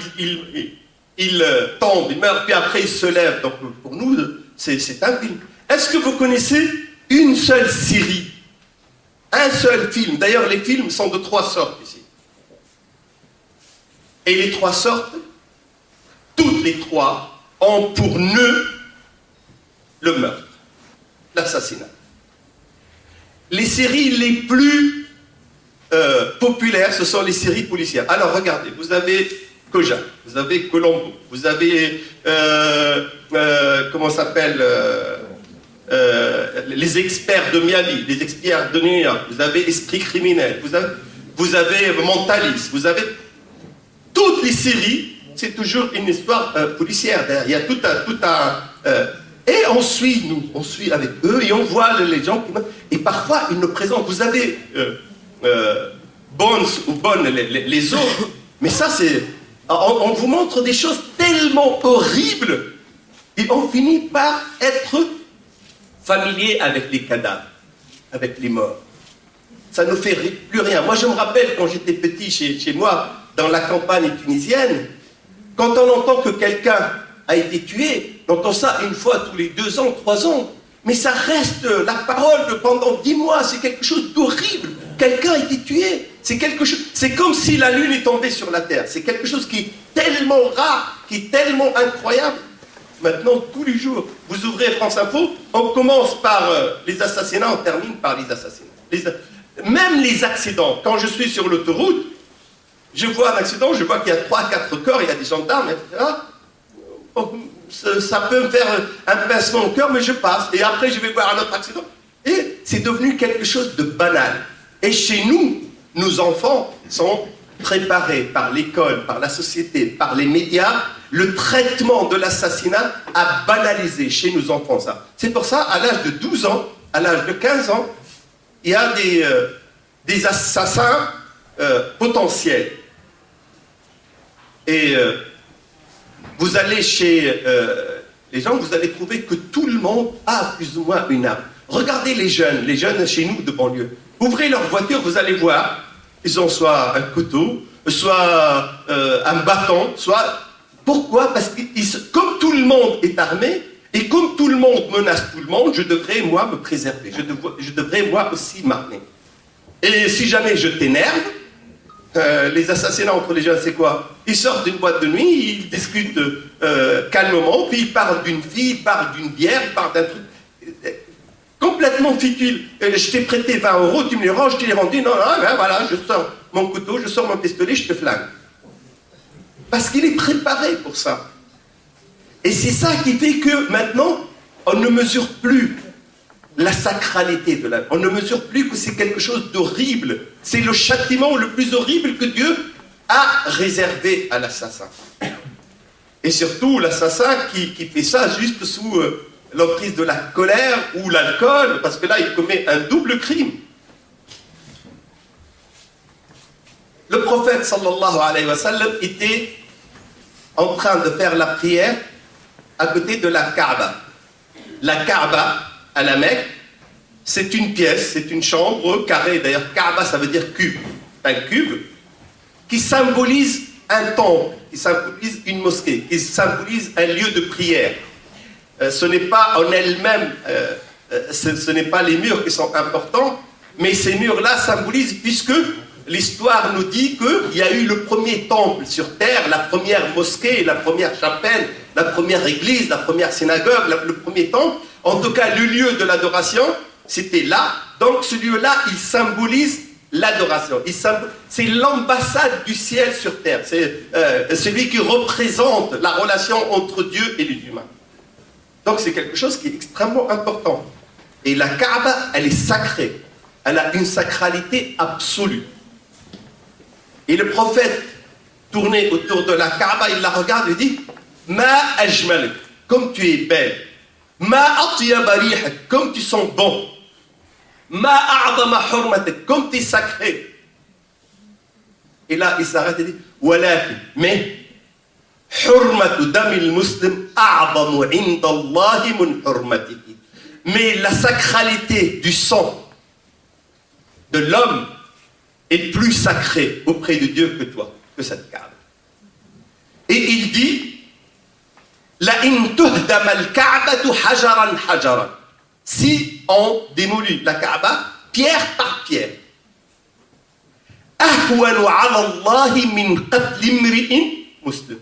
ils tombent, ils meurent, puis après ils se lèvent. Donc pour nous, c'est un film. Est-ce que vous connaissez une seule série? Un seul film. D'ailleurs, les films sont de 3 sortes ici. Et les 3 sortes, toutes les 3, ont pour nœud le meurtre, l'assassinat. Les séries les plus populaires, ce sont les séries policières. Alors, regardez, vous avez Kojak, vous avez Colombo, vous avez, comment ça s'appelle les experts de Miami, les experts de New York, vous avez Esprit criminel, vous avez Mentalist, vous avez toutes les séries, c'est toujours une histoire policière derrière. Il y a tout un et on suit, nous, on suit avec eux et on voit les gens qui... Et parfois, ils nous présentent, vous avez Bones ou Bonne, les autres, mais ça c'est... On vous montre des choses tellement horribles et on finit par être familier avec les cadavres, avec les morts. Ça ne fait plus rien. Moi, je me rappelle quand j'étais petit chez moi, dans la campagne tunisienne, quand on entend que quelqu'un a été tué, on entend ça une fois tous les 2 ans, 3 ans, mais ça reste la parole de pendant 10 mois, c'est quelque chose d'horrible. Quelqu'un a été tué, c'est quelque chose, c'est comme si la lune est tombée sur la terre, c'est quelque chose qui est tellement rare, qui est tellement incroyable. Maintenant, tous les jours, vous ouvrez France Info, on commence par les assassinats, on termine par les assassinats. Même les accidents, quand je suis sur l'autoroute, je vois un accident, je vois qu'il y a 3-4 corps, il y a des gendarmes, etc. Ça peut me faire un pincement au cœur, mais je passe. Et après, je vais voir un autre accident. Et c'est devenu quelque chose de banal. Et chez nous, nos enfants sont préparés par l'école, par la société, par les médias. Le traitement de l'assassinat a banalisé chez nos enfants ça. C'est pour ça, à l'âge de 12 ans, à l'âge de 15 ans, il y a des assassins potentiels. Et vous allez chez les gens, vous allez trouver que tout le monde a plus ou moins une arme. Regardez les jeunes chez nous de banlieue. Ouvrez leur voiture, vous allez voir, ils ont soit un couteau, soit un bâton, soit... Pourquoi? Parce que comme tout le monde est armé, et comme tout le monde menace tout le monde, je devrais, moi, me préserver. Je devrais, moi aussi, m'armer. Et si jamais je t'énerve, les assassinats entre les jeunes, c'est quoi? Ils sortent d'une boîte de nuit, ils discutent calmement, puis ils parlent d'une fille, ils parlent d'une bière, ils parlent d'un truc. complètement futile. Je t'ai prêté 20 euros, tu me les rends, je te les rendu. Non, non, ben voilà, je sors mon couteau, je sors mon pistolet, je te flingue. Parce qu'il est préparé pour ça. Et c'est ça qui fait que maintenant, on ne mesure plus la sacralité de l'âme. On ne mesure plus que c'est quelque chose d'horrible. C'est le châtiment le plus horrible que Dieu a réservé à l'assassin. Et surtout l'assassin qui fait ça juste sous l'emprise de la colère ou l'alcool, parce que là il commet un double crime. Le prophète sallallahu alayhi wa sallam était en train de faire la prière à côté de la Kaaba. La Kaaba à la Mecque, c'est une pièce, c'est une chambre carrée. D'ailleurs, Kaaba ça veut dire cube, un cube qui symbolise un temple, qui symbolise une mosquée, qui symbolise un lieu de prière. Ce n'est pas en elle-même, ce n'est pas les murs qui sont importants, mais ces murs-là symbolisent, puisque l'histoire nous dit qu'il y a eu le premier temple sur terre, la première mosquée, la première chapelle, la première église, la première synagogue, le premier temple. En tout cas, le lieu de l'adoration, c'était là. Donc ce lieu-là, il symbolise l'adoration. C'est l'ambassade du ciel sur terre. C'est celui qui représente la relation entre Dieu et les humains. Donc c'est quelque chose qui est extrêmement important. Et la Kaaba, elle est sacrée. Elle a une sacralité absolue. Et le prophète, tourné autour de la Kaaba, il la regarde et dit « Ma ajmalik » comme tu es belle. « Ma atyaba rihak » comme tu sens bon. « Ma a'dama hurmatak » comme tu es sacré. Et là, il s'arrête et dit « Walakin » mais « Hurmatu damil muslim a'damu inda Allahi mun hurmatiki » mais la sacralité du sang de l'homme est plus sacrée auprès de Dieu que toi, que cette Kaaba. Et il dit la in tuhdama al-Ka'batu hajaran hajaran. Si on démolit la Kaaba pierre par pierre, ahwanu ala Allahi min qatl imri'in muslim.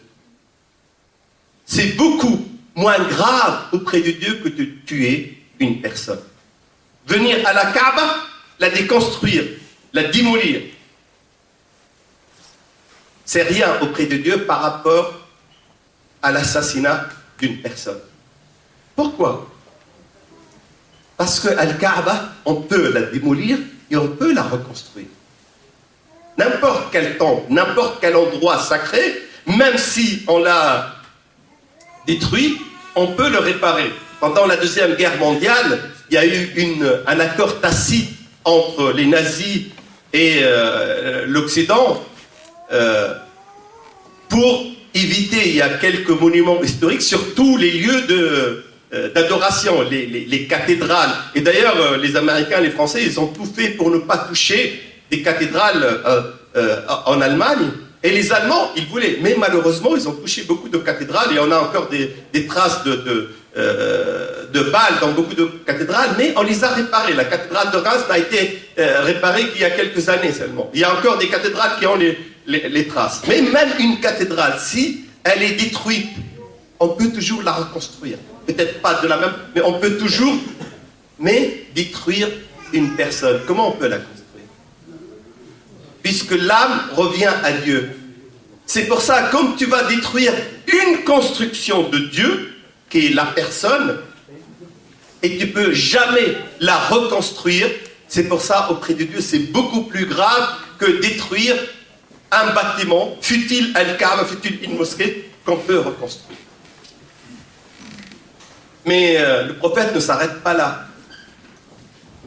C'est beaucoup moins grave auprès de Dieu que de tuer une personne. Venir à la Kaaba, la déconstruire, la démolir, c'est rien auprès de Dieu par rapport à l'assassinat d'une personne. Pourquoi? Parce que Al-Kaaba, on peut la démolir et on peut la reconstruire. N'importe quel temple, n'importe quel endroit sacré, même si on l'a détruit, on peut le réparer. Pendant la Deuxième Guerre mondiale, il y a eu un accord tacite entre les nazis et l'Occident pour éviter, il y a quelques monuments historiques, surtout les lieux d'adoration, les cathédrales. Et d'ailleurs, les Américains, les Français, ils ont tout fait pour ne pas toucher des cathédrales en Allemagne. Et les Allemands, ils voulaient. Mais malheureusement, ils ont touché beaucoup de cathédrales. Et on a encore des traces de balles dans beaucoup de cathédrales. Mais on les a réparées. La cathédrale de Reims n'a été réparée qu'il y a quelques années seulement. Il y a encore des cathédrales qui ont les traces. Mais même une cathédrale, si elle est détruite, on peut toujours la reconstruire. Peut-être pas de la même, mais on peut toujours détruire une personne. Comment on peut la construire? Puisque l'âme revient à Dieu. C'est pour ça, comme tu vas détruire une construction de Dieu, qui est la personne, et tu ne peux jamais la reconstruire, c'est pour ça, auprès de Dieu, c'est beaucoup plus grave que détruire un bâtiment, fût-il Al-Kaaba, fût-il une mosquée, qu'on peut reconstruire. Mais le prophète ne s'arrête pas là.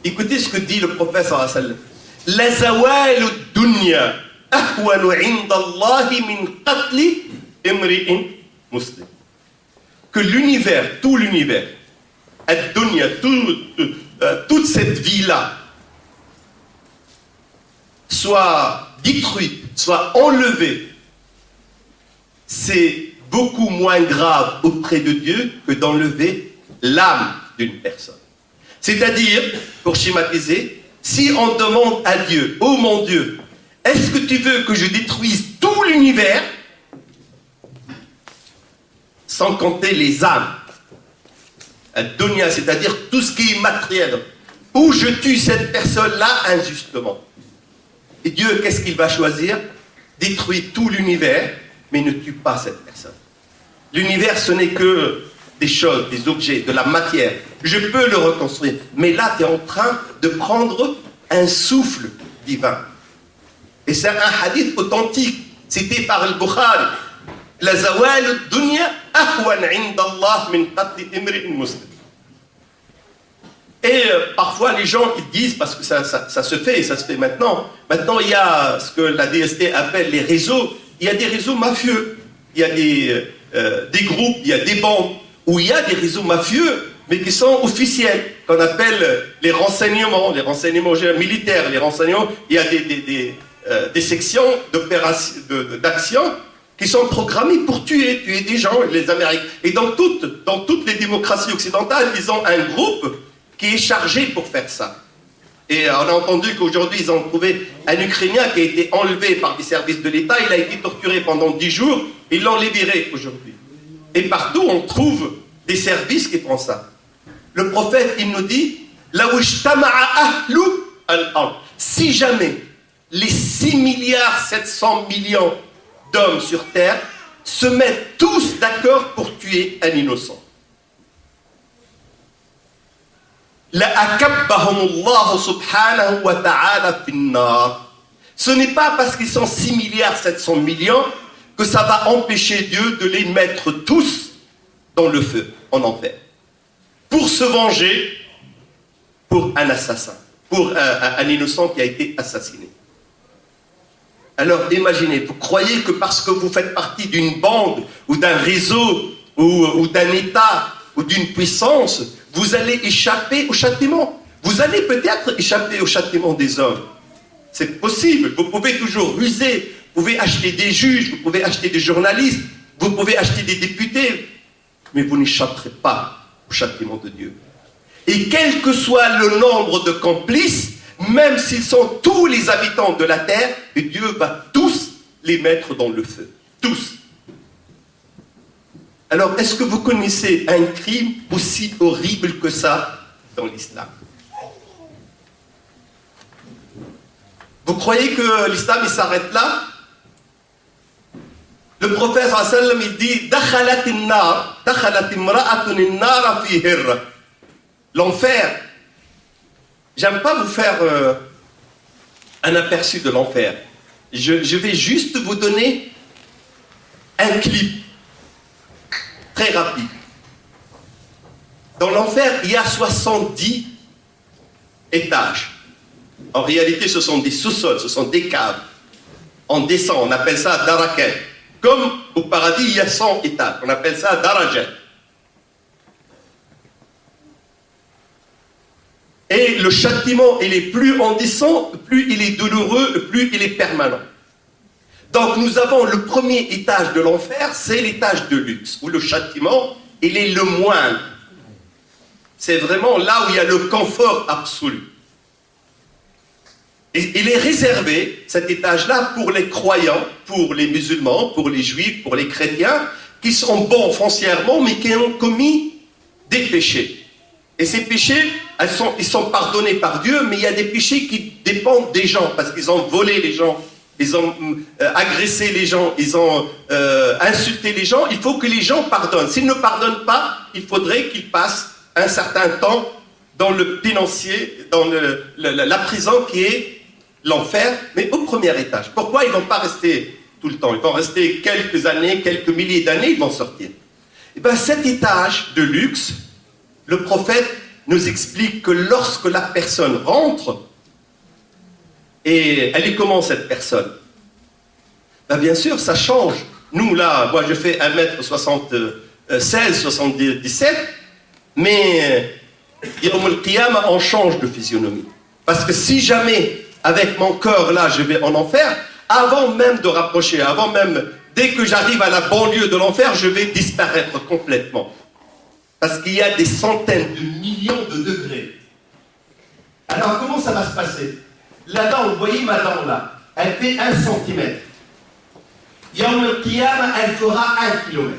Écoutez ce que dit le prophète sallallahu alayhi wa sallam. La zawal ad-dunya ahwanu 'inda Allah min qatl imri'in muslim. Que l'univers, tout l'univers, ad-dunya, toute cette vie-là, soit détruite, soit enlevée, c'est beaucoup moins grave auprès de Dieu que d'enlever l'âme d'une personne. C'est-à-dire, pour schématiser, si on demande à Dieu, « Oh mon Dieu, est-ce que tu veux que je détruise tout l'univers sans compter les âmes ?» Dunya, c'est-à-dire tout ce qui est matériel, où je tue cette personne-là injustement. Et Dieu, qu'est-ce qu'il va choisir? Détruire tout l'univers, mais ne tue pas cette personne. L'univers, ce n'est que des choses, des objets, de la matière. Je peux le reconstruire. Mais là, tu es en train de prendre un souffle divin. Et c'est un hadith authentique, cité par le Bukhari. La zawal ad-dunya ahwan 'inda Allah min qatl imri'in muslim. Et parfois les gens ils disent, parce que ça se fait, et ça se fait maintenant. Maintenant il y a ce que la DST appelle les réseaux. Il y a des réseaux mafieux. Il y a des groupes, il y a des bandes où il y a des réseaux mafieux, mais qui sont officiels, qu'on appelle les renseignements militaires, les renseignements. Il y a des sections d'action qui sont programmées pour tuer des gens, les Américains. Et dans toutes les démocraties occidentales, ils ont un groupe qui est chargé pour faire ça. Et on a entendu qu'aujourd'hui, ils ont trouvé un Ukrainien qui a été enlevé par des services de l'État, il a été torturé pendant 10 jours, ils l'ont libéré aujourd'hui. Et partout, on trouve des services qui font ça. Le prophète, il nous dit, si jamais les 6 milliards 700 millions d'hommes sur Terre se mettent tous d'accord pour tuer un innocent, ce n'est pas parce qu'ils sont 6 milliards 700 millions que ça va empêcher Dieu de les mettre tous dans le feu, en enfer, pour se venger pour un assassin, pour un innocent qui a été assassiné. Alors imaginez, vous croyez que parce que vous faites partie d'une bande ou d'un réseau ou d'un État ou d'une puissance, vous allez échapper au châtiment. Vous allez peut-être échapper au châtiment des hommes. C'est possible. Vous pouvez toujours ruser. Vous pouvez acheter des juges, vous pouvez acheter des journalistes, vous pouvez acheter des députés. Mais vous n'échapperez pas au châtiment de Dieu. Et quel que soit le nombre de complices, même s'ils sont tous les habitants de la terre, Dieu va tous les mettre dans le feu. Tous. Alors, est-ce que vous connaissez un crime aussi horrible que ça dans l'islam? Vous croyez que l'islam il s'arrête là? Le prophète sallam il dit l'enfer. J'aime pas vous faire un aperçu de l'enfer. Je vais juste vous donner un clip très rapide. Dans l'enfer, il y a 70 étages. En réalité, ce sont des sous-sols, ce sont des caves. On descend, on appelle ça darakat. Comme au paradis, il y a 100 étages. On appelle ça darajat. Et le châtiment, il est plus on descend, plus il est douloureux, plus il est permanent. Donc nous avons le premier étage de l'enfer, c'est l'étage de luxe, où le châtiment, il est le moindre. C'est vraiment là où il y a le confort absolu. Et il est réservé, cet étage-là, pour les croyants, pour les musulmans, pour les juifs, pour les chrétiens, qui sont bons foncièrement, mais qui ont commis des péchés. Et ces péchés, ils sont pardonnés par Dieu, mais il y a des péchés qui dépendent des gens, parce qu'ils ont volé les gens, ils ont agressé les gens, ils ont insulté les gens. Il faut que les gens pardonnent. S'ils ne pardonnent pas, il faudrait qu'ils passent un certain temps dans le pénitencier, dans la prison qui est l'enfer, mais au premier étage. Pourquoi ils ne vont pas rester tout le temps? Ils vont rester quelques années, quelques milliers d'années, ils vont sortir. Et bien cet étage de luxe, le prophète nous explique que lorsque la personne rentre, et elle est comment cette personne? Ben bien sûr, ça change. Nous là, moi je fais 1m76, 77, mais Yawm al-Qiyamah, on change de physionomie. Parce que si jamais, avec mon corps là, je vais en enfer, avant même de rapprocher, avant même, dès que j'arrive à la banlieue de l'enfer, je vais disparaître complètement. Parce qu'il y a des centaines de millions de degrés. Alors comment ça va se passer? La dent, vous voyez ma dent là, elle fait 1 cm. Yawm al-Qiyamah, elle fera 1 km.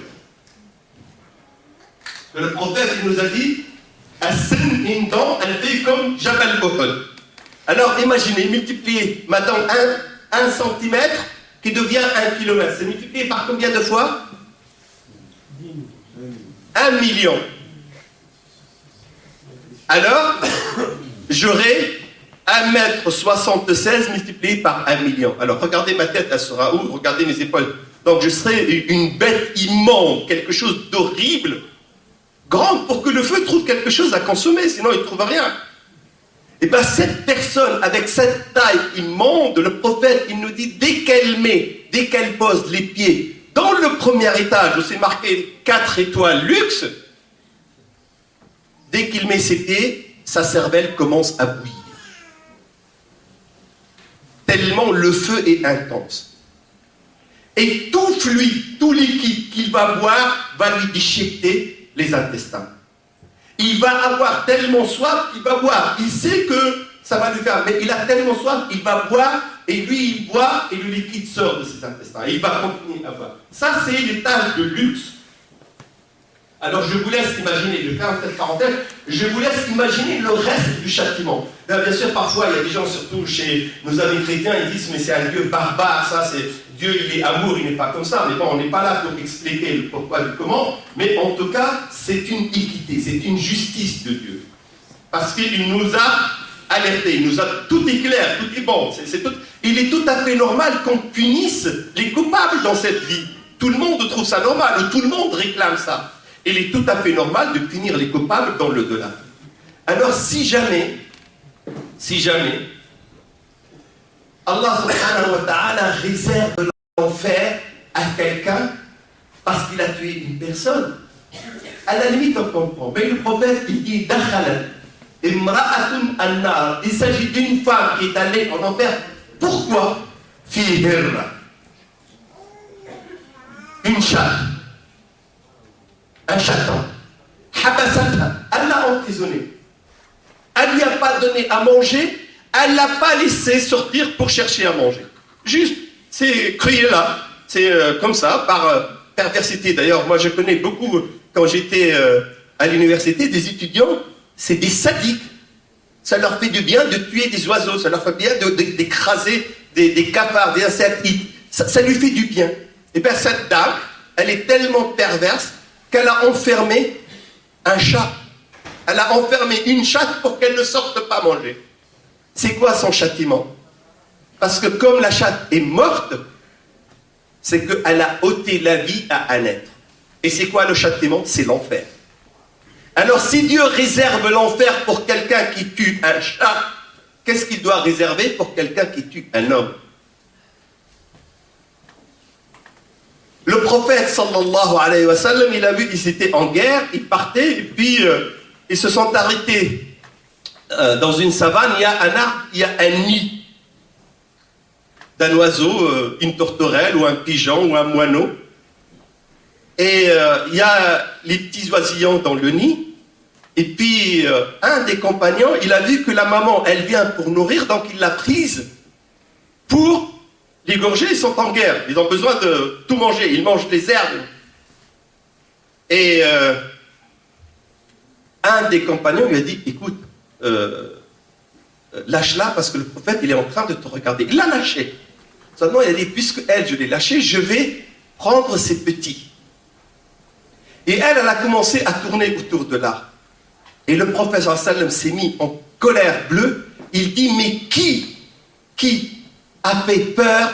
Le prophète il nous a dit une dent, elle fait comme Jabal Uhud. Alors imaginez, multipliez maintenant 1 centimètre qui devient 1 kilomètre. C'est multiplié par combien de fois? 1 million. Alors, j'aurai 1,76 m multiplié par 1 million. Alors, regardez ma tête, elle sera où? Regardez mes épaules. Donc, je serai une bête immonde, quelque chose d'horrible, grande, pour que le feu trouve quelque chose à consommer, sinon il ne trouve rien. Et bien, cette personne, avec cette taille immonde, le prophète, il nous dit, dès qu'elle pose les pieds dans le premier étage, où c'est marqué 4 étoiles luxe, dès qu'il met ses pieds, sa cervelle commence à bouillir. Tellement le feu est intense. Et tout fluide, tout liquide qu'il va boire, va lui déchiqueter les intestins. Il va avoir tellement soif qu'il va boire. Il sait que ça va lui faire, mais il a tellement soif, il va boire, et lui, il boit, et le liquide sort de ses intestins. Et il va continuer à boire. Ça, c'est l'étage de luxe. Alors, je vous laisse imaginer, je ferme cette parenthèse, je vous laisse imaginer le reste du châtiment. Là, bien sûr, parfois, il y a des gens, surtout chez nos amis chrétiens, ils disent, mais c'est un Dieu barbare, ça, c'est Dieu, il est amour, il n'est pas comme ça. Mais bon, on n'est pas là pour expliquer le pourquoi du comment, mais en tout cas, c'est une équité, c'est une justice de Dieu. Parce qu'il nous a alertés, il nous a tout est clair, tout est bon. Il est tout à fait normal qu'on punisse les coupables dans cette vie. Tout le monde trouve ça normal, tout le monde réclame ça. Il est tout à fait normal de punir les coupables dans le delà. Alors si jamais, Allah subhanahu wa ta'ala réserve l'enfer à quelqu'un parce qu'il a tué une personne, à la limite on comprend. Mais le prophète il dit dakhalat imra'atun an-nar. Il s'agit d'une femme qui est allée en enfer. Pourquoi? Fi hirra. Une chatte. Un chaton. Habasatha. Elle l'a emprisonné. Elle ne lui a pas donné à manger. Elle ne l'a pas laissé sortir pour chercher à manger. Juste, c'est cruel là. C'est comme ça, par perversité. D'ailleurs, moi je connais beaucoup, quand j'étais à l'université, des étudiants, c'est des sadiques. Ça leur fait du bien de tuer des oiseaux, ça leur fait bien d'écraser des cafards, des insectes. Ça lui fait du bien. Et bien cette dame, elle est tellement perverse qu'elle a enfermé un chat. Elle a enfermé une chatte pour qu'elle ne sorte pas manger. C'est quoi son châtiment? Parce que comme la chatte est morte, c'est qu'elle a ôté la vie à un être. Et c'est quoi le châtiment? C'est l'enfer. Alors si Dieu réserve l'enfer pour quelqu'un qui tue un chat, qu'est-ce qu'il doit réserver pour quelqu'un qui tue un homme? Le prophète sallallahu alayhi wa sallam, il a vu qu'ils étaient en guerre, ils partaient, et puis ils se sont arrêtés dans une savane, il y a un arbre, il y a un nid d'un oiseau, une tourterelle ou un pigeon ou un moineau. Et il y a les petits oisillons dans le nid. Et puis un des compagnons, il a vu que la maman, elle vient pour nourrir, donc il l'a prise pour l'égorger. Ils sont en guerre, ils ont besoin de tout manger, ils mangent les herbes. Et un des compagnons lui a dit, écoute, lâche-la parce que le prophète, il est en train de te regarder. Il l'a lâché. Seulement, il a dit, puisque elle, je l'ai lâchée, je vais prendre ses petits. Et elle a commencé à tourner autour de l'arbre. Et le prophète sallam s'est mis en colère bleue. Il dit, mais qui a fait peur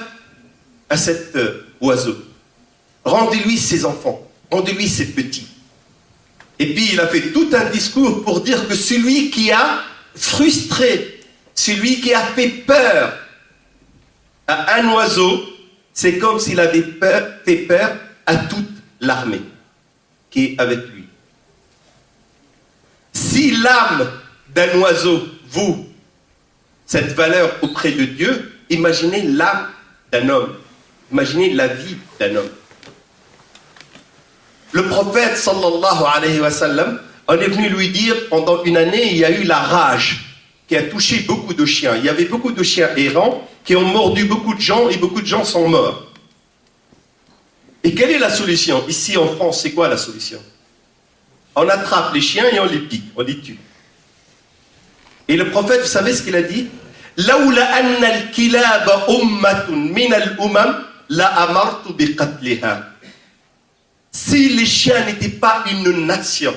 à cet oiseau? Rendez-lui ses enfants, rendez-lui ses petits. Et puis il a fait tout un discours pour dire que celui qui a frustré, celui qui a fait peur à un oiseau, c'est comme s'il avait fait peur à toute l'armée qui est avec lui. Si l'âme d'un oiseau vaut cette valeur auprès de Dieu, imaginez l'âme d'un homme, imaginez la vie d'un homme. Le prophète sallallahu alayhi wa sallam, on est venu lui dire, pendant une année, il y a eu la rage qui a touché beaucoup de chiens. Il y avait beaucoup de chiens errants qui ont mordu beaucoup de gens et beaucoup de gens sont morts. Et quelle est la solution? Ici en France, c'est quoi la solution? On attrape les chiens et on les pique, on les tue. Et le prophète, vous savez ce qu'il a dit? Laoula anna al-kilaba ummatun min al-umam la amartu bi qatliha. Si les chiens n'étaient pas une nation,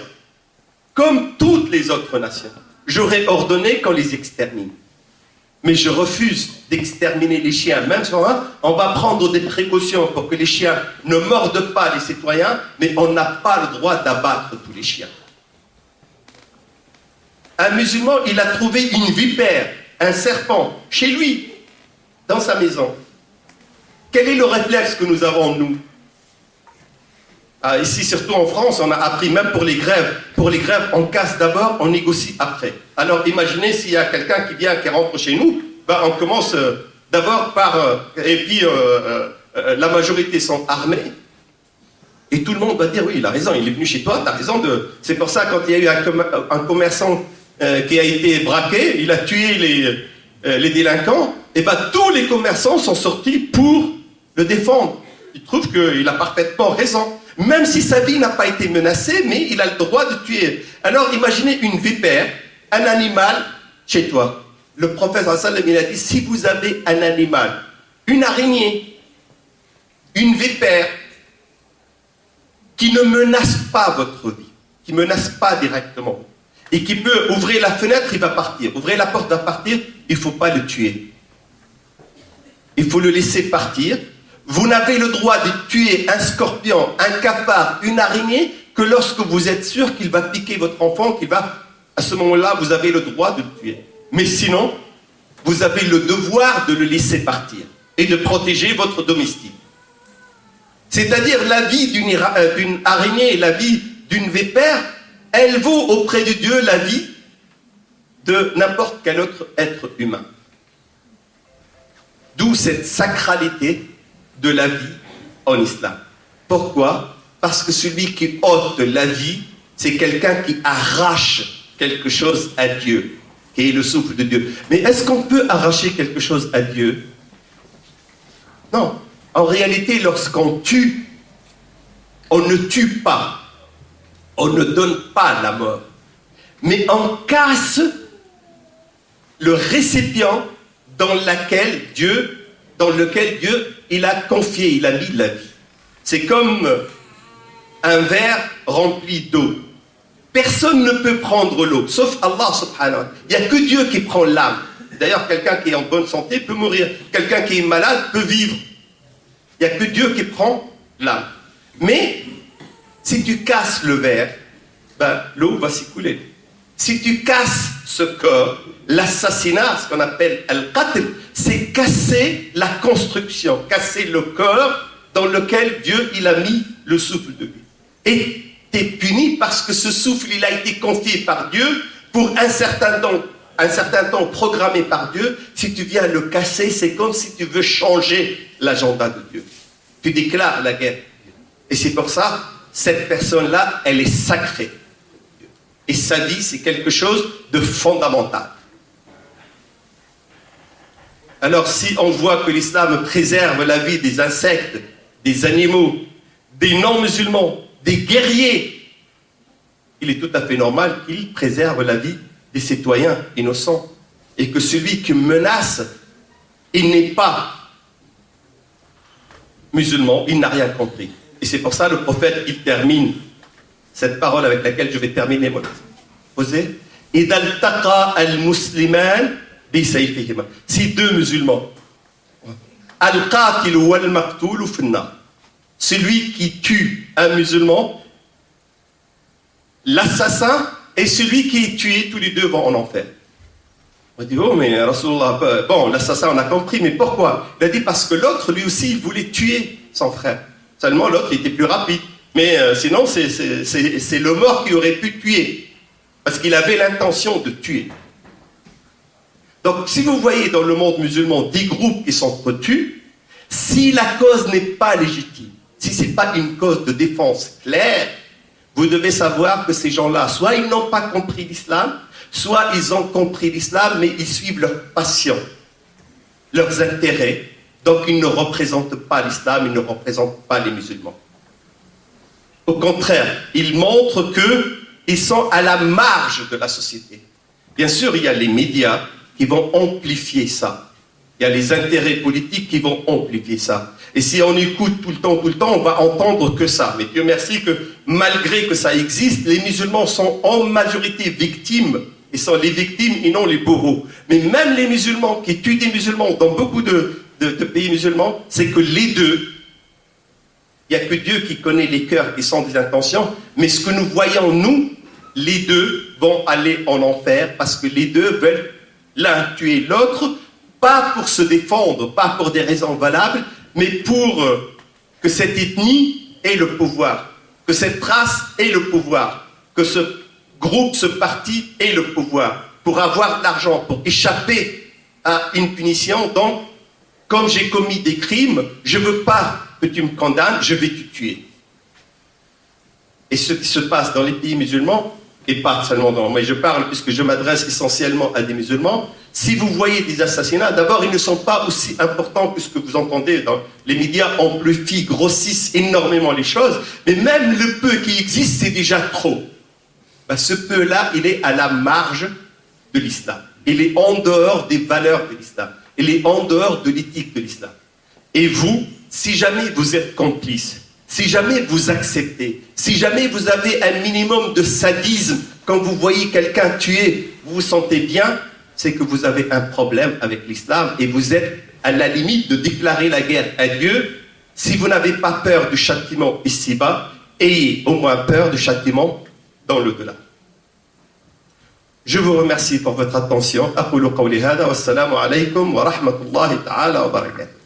comme toutes les autres nations, j'aurais ordonné qu'on les extermine. Mais je refuse d'exterminer les chiens. Même si on va prendre des précautions pour que les chiens ne mordent pas les citoyens, mais on n'a pas le droit d'abattre tous les chiens. Un musulman, il a trouvé une vipère, un serpent, chez lui, dans sa maison. Quel est le réflexe que nous avons, nous? Ici, surtout en France, on a appris, même pour les grèves. Pour les grèves, on casse d'abord, on négocie après. Alors imaginez s'il y a quelqu'un qui vient, qui rentre chez nous, ben, on commence d'abord par... et puis la majorité sont armés. Et tout le monde va dire, oui, il a raison, il est venu chez toi, tu as raison de... C'est pour ça, quand il y a eu un commerçant qui a été braqué, il a tué les délinquants, et ben tous les commerçants sont sortis pour le défendre. Ils trouvent qu'il a parfaitement raison. Même si sa vie n'a pas été menacée, mais il a le droit de tuer. Alors imaginez une vipère, un animal chez toi. Le prophète sallam, il a dit, si vous avez un animal, une araignée, une vipère, qui ne menace pas votre vie, qui ne menace pas directement, et qui peut ouvrir la fenêtre, il va partir. Ouvrir la porte, il va partir, il ne faut pas le tuer. Il faut le laisser partir. Vous n'avez le droit de tuer un scorpion, un cafard, une araignée que lorsque vous êtes sûr qu'il va piquer votre enfant, qu'il va, à ce moment-là, vous avez le droit de le tuer. Mais sinon, vous avez le devoir de le laisser partir et de protéger votre domestique. C'est-à-dire la vie d'une araignée, la vie d'une vipère, elle vaut auprès de Dieu la vie de n'importe quel autre être humain. D'où cette sacralité de la vie en islam. Pourquoi? Parce que celui qui ôte la vie, c'est quelqu'un qui arrache quelque chose à Dieu, qui est le souffle de Dieu. Mais est-ce qu'on peut arracher quelque chose à Dieu? Non. En réalité, lorsqu'on tue, on ne tue pas. On ne donne pas la mort. Mais on casse le récipient dans lequel Dieu il a confié, il a mis la vie. C'est comme un verre rempli d'eau. Personne ne peut prendre l'eau, sauf Allah subhanahu wa ta'ala. Il n'y a que Dieu qui prend l'âme. D'ailleurs, quelqu'un qui est en bonne santé peut mourir. Quelqu'un qui est malade peut vivre. Il n'y a que Dieu qui prend l'âme. Mais, si tu casses le verre, ben, l'eau va s'écouler. Si tu casses ce corps, l'assassinat, ce qu'on appelle al-qatl, c'est casser la construction, casser le corps dans lequel Dieu il a mis le souffle de vie. Et tu es puni parce que ce souffle il a été confié par Dieu pour un certain temps programmé par Dieu. Si tu viens le casser, c'est comme si tu veux changer l'agenda de Dieu. Tu déclares la guerre. Et c'est pour ça, cette personne-là, elle est sacrée. Et sa vie, c'est quelque chose de fondamental. Alors si on voit que l'islam préserve la vie des insectes, des animaux, des non-musulmans, des guerriers, il est tout à fait normal qu'il préserve la vie des citoyens innocents. Et que celui qui menace, il n'est pas musulman, il n'a rien compris. Et c'est pour ça le prophète, il termine cette parole avec laquelle je vais terminer mon posé. Idal taqa al-musliman bi sayfihima. Si deux musulmans, al-qatil wal-maqtul finna, celui qui tue un musulman, l'assassin et celui qui est tué, tous les deux vont en enfer. On dit, oh mais Rasulullah, bon, l'assassin on a compris, mais pourquoi? Il a dit parce que l'autre, lui aussi, il voulait tuer son frère. Seulement l'autre, il était plus rapide. Mais sinon, c'est le mort qui aurait pu tuer. Parce qu'il avait l'intention de tuer. Donc, si vous voyez dans le monde musulman des groupes qui s'entretuent, si la cause n'est pas légitime, si ce n'est pas une cause de défense claire, vous devez savoir que ces gens-là, soit ils n'ont pas compris l'islam, soit ils ont compris l'islam, mais ils suivent leurs passions, leurs intérêts. Donc, ils ne représentent pas l'islam, ils ne représentent pas les musulmans. Au contraire, ils montrent que Ils sont à la marge de la société. Bien sûr, il y a les médias qui vont amplifier ça. Il y a les intérêts politiques qui vont amplifier ça. Et si on écoute tout le temps, on va entendre que ça. Mais Dieu merci que malgré que ça existe, les musulmans sont en majorité victimes. Ils sont les victimes et non les bourreaux. Mais même les musulmans qui tuent des musulmans dans beaucoup de pays musulmans, c'est que les deux, il n'y a que Dieu qui connaît les cœurs qui sont des intentions, mais ce que nous voyons, nous, les deux vont aller en enfer parce que les deux veulent l'un tuer l'autre, pas pour se défendre, pas pour des raisons valables, mais pour que cette ethnie ait le pouvoir, que cette race ait le pouvoir, que ce groupe, ce parti ait le pouvoir, pour avoir de l'argent, pour échapper à une punition. Donc, comme j'ai commis des crimes, je ne veux pas que tu me condamnes, je vais te tuer. Et ce qui se passe dans les pays musulmans, et pas seulement dans... Mais je parle, puisque je m'adresse essentiellement à des musulmans, si vous voyez des assassinats, d'abord, ils ne sont pas aussi importants que ce que vous entendez dans les médias, amplifient, grossissent énormément les choses, mais même le peu qui existe, c'est déjà trop. Ben, ce peu-là, il est à la marge de l'islam. Il est en dehors des valeurs de l'islam. Il est en dehors de l'éthique de l'islam. Et vous, si jamais vous êtes complice, si jamais vous acceptez, si jamais vous avez un minimum de sadisme, quand vous voyez quelqu'un tuer, vous vous sentez bien, c'est que vous avez un problème avec l'islam et vous êtes à la limite de déclarer la guerre à Dieu. Si vous n'avez pas peur du châtiment ici-bas, ayez au moins peur du châtiment dans l'au-delà. Je vous remercie pour votre attention. أقول قولي هذا والسلام عليكم ورحمة الله تعالى وبركاته.